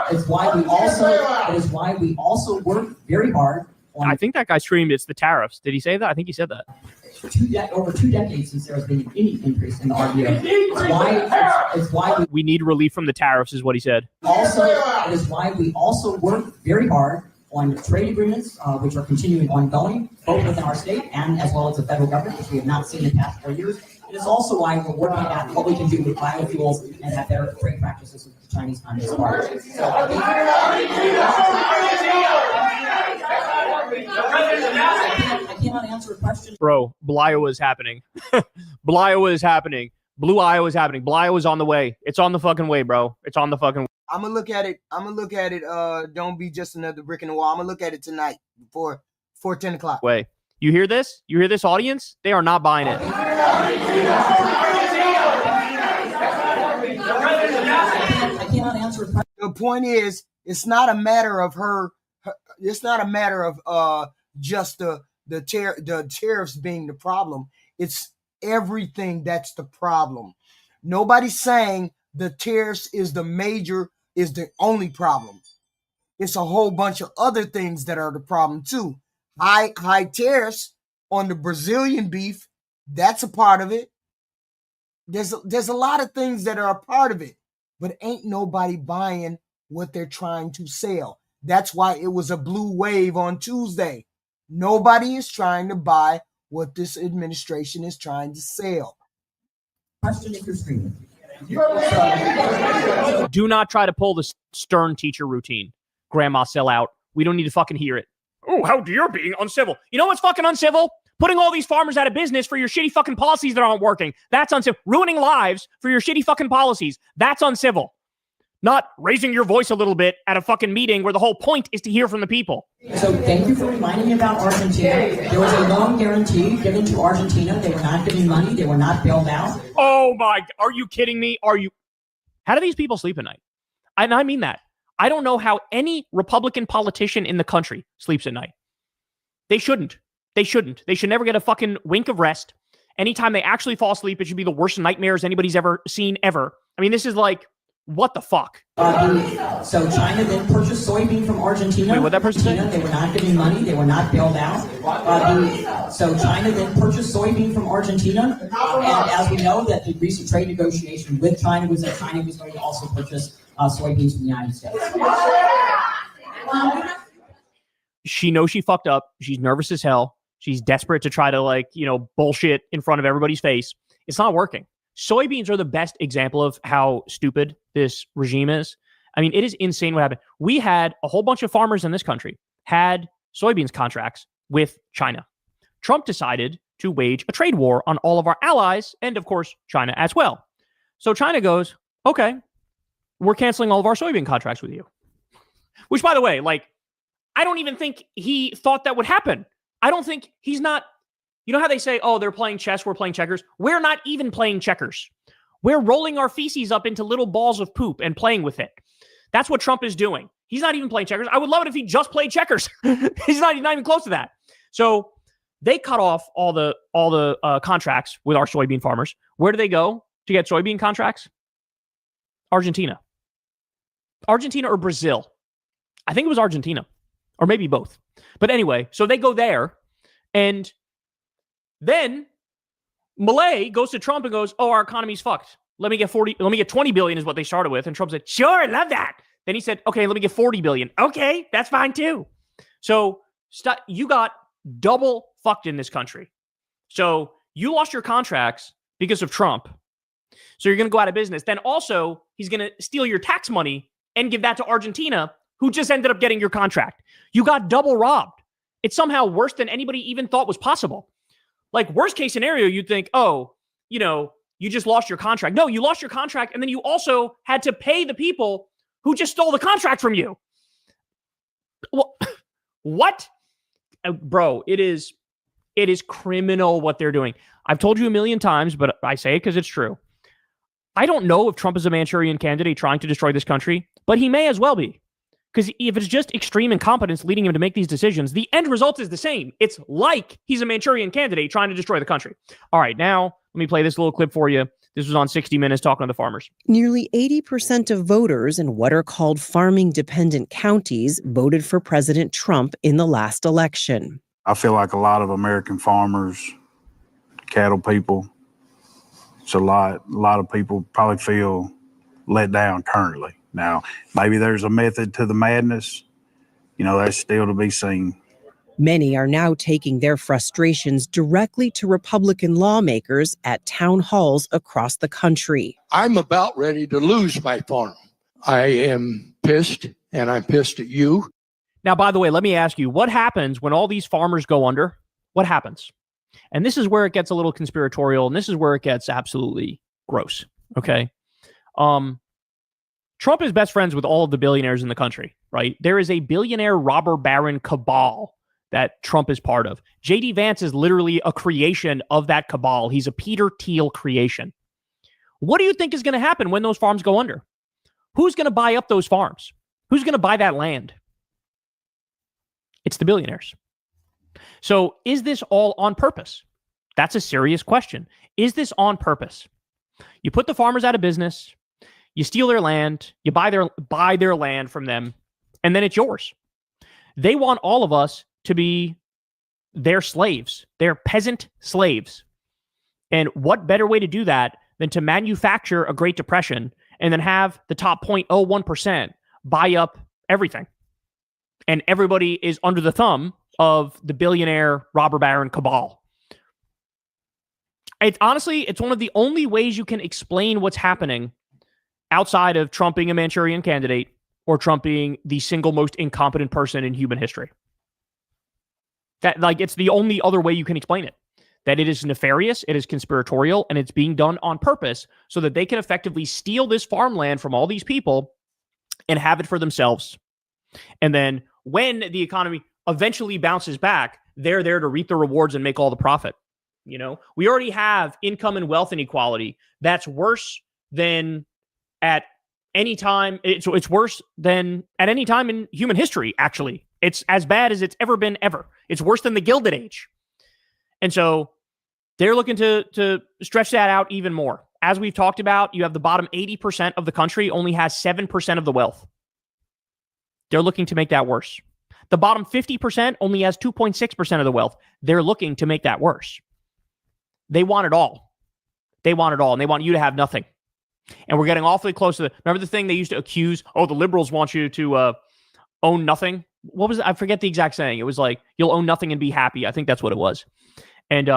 [SPEAKER 11] It is why we also work very hard on.
[SPEAKER 3] I think that guy screamed, "It's the tariffs." Did he say that? I think he said that.
[SPEAKER 11] Over 2 decades since there has been any increase in the RVO. It's why
[SPEAKER 3] we need relief from the tariffs, is what he said.
[SPEAKER 11] It is why we also work very hard on trade agreements, which are continuing ongoing, both within our state and as well as the federal government, which we have not seen in the past 4 years. It is also why we're working at what we can do with biofuels and have better trade practices with the Chinese Communist Party. So I cannot answer a question.
[SPEAKER 3] Bro, Blue Iowa is happening. Blue Iowa is happening. Blue Iowa is happening. Blue Iowa is on the way. It's on the fucking way, bro. It's on the fucking way.
[SPEAKER 2] I'm gonna look at it. Don't be just another brick in the wall. I'm gonna look at it tonight before 10 o'clock.
[SPEAKER 3] Way. You hear this? You hear this, audience? They are not buying it.
[SPEAKER 11] I cannot answer a question.
[SPEAKER 2] The point is, it's not a matter of her. It's not a matter of just the tariffs being the problem. It's everything that's the problem. Nobody's saying the tariffs is the only problem. It's a whole bunch of other things that are the problem too. High tariffs on the Brazilian beef, that's a part of it. There's a lot of things that are a part of it, but ain't nobody buying what they're trying to sell. That's why it was a blue wave on Tuesday. Nobody is trying to buy what this administration is trying to sell.
[SPEAKER 11] Question if you're screaming.
[SPEAKER 3] Do not try to pull the stern teacher routine. Grandma sellout. We don't need to fucking hear it. Oh, how dare you being uncivil. You know what's fucking uncivil? Putting all these farmers out of business for your shitty fucking policies that aren't working. That's uncivil. Ruining lives for your shitty fucking policies. That's uncivil. Not raising your voice a little bit at a fucking meeting where the whole point is to hear from the people.
[SPEAKER 11] So thank you for reminding me about Argentina. There was a loan guarantee given to Argentina. They were not getting money. They were not bailed out.
[SPEAKER 3] Oh my, are you kidding me? How do these people sleep at night? And I mean that. I don't know how any Republican politician in the country sleeps at night. They shouldn't. They should never get a fucking wink of rest. Anytime they actually fall asleep, it should be the worst nightmares anybody's ever seen ever. I mean, this is like, what the fuck?
[SPEAKER 11] So China then purchased soybean from Argentina.
[SPEAKER 3] Wait, what'd that person say?
[SPEAKER 11] They were not getting money. They were not bailed out. So China then purchased soybean from Argentina. And as we know, that the recent trade negotiation with China was that China was going to also purchase soybeans from the United States.
[SPEAKER 3] She knows she fucked up. She's nervous as hell. She's desperate to try to, like, you know, bullshit in front of everybody's face. It's not working. Soybeans are the best example of how stupid this regime is. I mean, it is insane what happened. We had a whole bunch of farmers in this country had soybeans contracts with China. Trump decided to wage a trade war on all of our allies and, of course, China as well. So China goes, okay, we're canceling all of our soybean contracts with you. Which, by the way, like, I don't even think he thought that would happen. I don't think he's not. You know how they say, oh, they're playing chess, we're playing checkers? We're not even playing checkers. We're rolling our feces up into little balls of poop and playing with it. That's what Trump is doing. He's not even playing checkers. I would love it if he just played checkers. He's not even close to that. So they cut off all the contracts with our soybean farmers. Where do they go to get soybean contracts? Argentina. Argentina or Brazil. I think it was Argentina. Or maybe both. But anyway, so they go there, and then Malay goes to Trump and goes, oh, our economy's fucked. Let me get 20 billion is what they started with. And Trump said, sure, I love that. Then he said, okay, let me get 40 billion. Okay, that's fine too. So you got double fucked in this country. So you lost your contracts because of Trump. So you're going to go out of business. Then also, he's going to steal your tax money and give that to Argentina, who just ended up getting your contract. You got double robbed. It's somehow worse than anybody even thought was possible. Like, worst case scenario, you'd think, oh, you know, you just lost your contract. No, you lost your contract, and then you also had to pay the people who just stole the contract from you. Well, what? Bro, it is criminal what they're doing. I've told you a million times, but I say it because it's true. I don't know if Trump is a Manchurian candidate trying to destroy this country, but he may as well be. Because if it's just extreme incompetence leading him to make these decisions, the end result is the same. It's like he's a Manchurian candidate trying to destroy the country. All right, now let me play this little clip for you. This was on 60 Minutes talking to the farmers.
[SPEAKER 12] Nearly 80% of voters in what are called farming-dependent counties voted for President Trump in the last election.
[SPEAKER 13] I feel like a lot of American farmers, cattle people, it's a lot of people probably feel let down currently. Now, maybe there's a method to the madness. You know, that's still to be seen.
[SPEAKER 12] Many are now taking their frustrations directly to Republican lawmakers at town halls across the country.
[SPEAKER 14] I'm about ready to lose my farm. I am pissed, and I'm pissed at you.
[SPEAKER 3] Now, by the way, let me ask you, what happens when all these farmers go under? What happens? And this is where it gets a little conspiratorial, and this is where it gets absolutely gross, okay? Trump is best friends with all of the billionaires in the country, right? There is a billionaire robber baron cabal that Trump is part of. J.D. Vance is literally a creation of that cabal. He's a Peter Thiel creation. What do you think is going to happen when those farms go under? Who's going to buy up those farms? Who's going to buy that land? It's the billionaires. So is this all on purpose? That's a serious question. Is this on purpose? You put the farmers out of business. You steal their land, you buy their land from them, and then it's yours. They want all of us to be their slaves, their peasant slaves. And what better way to do that than to manufacture a Great Depression and then have the top 0.01% buy up everything? And everybody is under the thumb of the billionaire robber baron cabal. It's one of the only ways you can explain what's happening outside of Trump being a Manchurian candidate or Trump being the single most incompetent person in human history. That, like, it's the only other way you can explain it. That it is nefarious, it is conspiratorial, and it's being done on purpose so that they can effectively steal this farmland from all these people and have it for themselves. And then when the economy eventually bounces back, they're there to reap the rewards and make all the profit. You know, we already have income and wealth inequality that's worse than at any time. It's worse than at any time in human history, actually. It's as bad as it's ever been, ever. It's worse than the Gilded Age. And so They're looking to stretch that out even more. As we've talked about, you have the bottom 80% of the country only has 7% of the wealth. They're looking to make that worse. The bottom 50% only has 2.6% of the wealth. They're looking to make that worse. They want it all. They want it all, and they want you to have nothing. And we're getting awfully close to the... Remember the thing they used to accuse? Oh, the liberals want you to own nothing. What was it? I forget the exact saying. It was like, you'll own nothing and be happy. I think that's what it was. And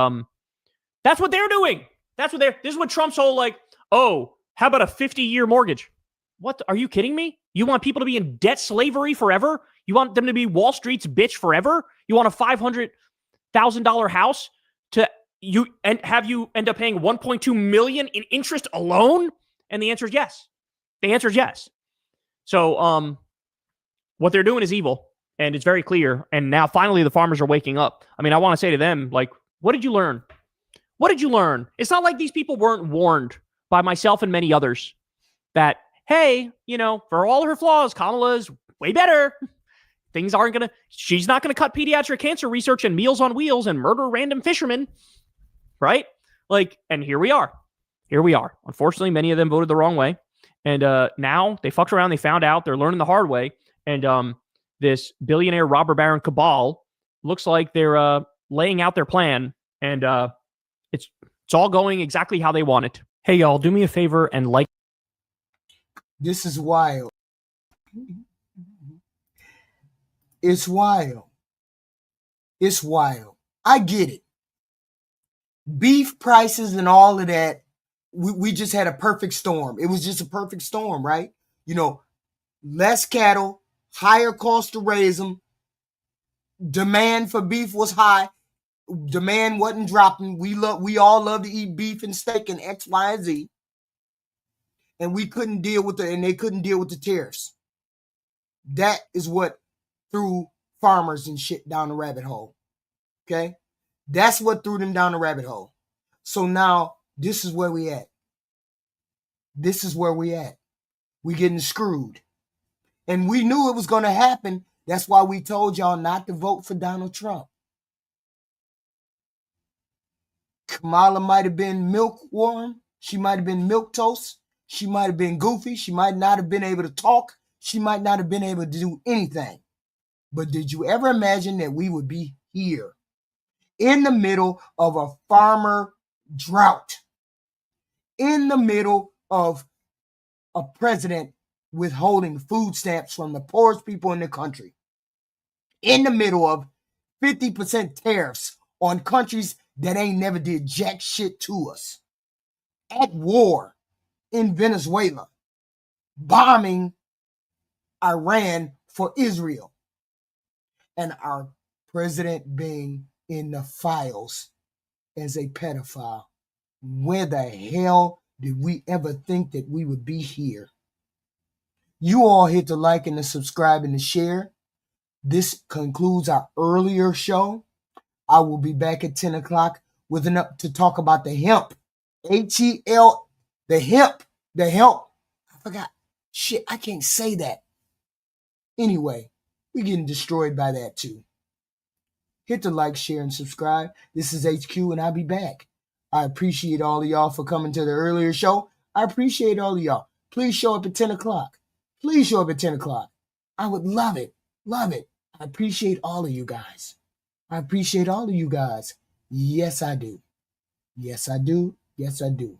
[SPEAKER 3] that's what they're doing. This is what Trump's whole like, oh, how about a 50-year mortgage? What? Are you kidding me? You want people to be in debt slavery forever? You want them to be Wall Street's bitch forever? You want a $500,000 house and have you end up paying $1.2 million in interest alone? And the answer is yes. The answer is yes. So what they're doing is evil, and it's very clear. And now finally the farmers are waking up. I mean, I want to say to them, like, what did you learn? What did you learn? It's not like these people weren't warned by myself and many others that, hey, for all her flaws, Kamala's way better. Things aren't going to, she's not going to cut pediatric cancer research and Meals on Wheels and murder random fishermen. Right? Like, and here we are. Here we are. Unfortunately, many of them voted the wrong way. And now they fucked around. They found out. They're learning the hard way. And this billionaire robber baron cabal looks like they're laying out their plan. And it's all going exactly how they want it. Hey, y'all, do me a favor and like.
[SPEAKER 2] This is wild. It's wild. It's wild. I get it. Beef prices and all of that, we just had a perfect storm. It was just a perfect storm, right? Less cattle, higher cost to raise them. Demand for beef was high. Demand wasn't dropping. We all love to eat beef and steak and X, Y, and Z. And they couldn't deal with the tariffs. That is what threw farmers and shit down the rabbit hole. Okay? That's what threw them down the rabbit hole. So now this is where we at. This is where we at. We getting screwed. And we knew it was going to happen. That's why we told y'all not to vote for Donald Trump. Kamala might have been milkworm. She might have been milquetoast. She might have been goofy. She might not have been able to talk. She might not have been able to do anything. But did you ever imagine that we would be here in the middle of a farmer drought, in the middle of a president withholding food stamps from the poorest people in the country, in the middle of 50% tariffs on countries that ain't never did jack shit to us, at war in Venezuela, bombing Iran for Israel, and our president being in the files as a pedophile. Where the hell did we ever think that we would be here? You all hit the like and the subscribe and the share. This concludes our earlier show. I will be back at 10 o'clock to talk about the hemp. H-E-L, the hemp. I forgot. Shit, I can't say that. Anyway, we're getting destroyed by that too. Hit the like, share, and subscribe. This is HQ, and I'll be back. I appreciate all of y'all for coming to the earlier show. I appreciate all of y'all. Please show up at 10 o'clock. Please show up at 10 o'clock. I would love it. Love it. I appreciate all of you guys. I appreciate all of you guys. Yes, I do. Yes, I do. Yes, I do.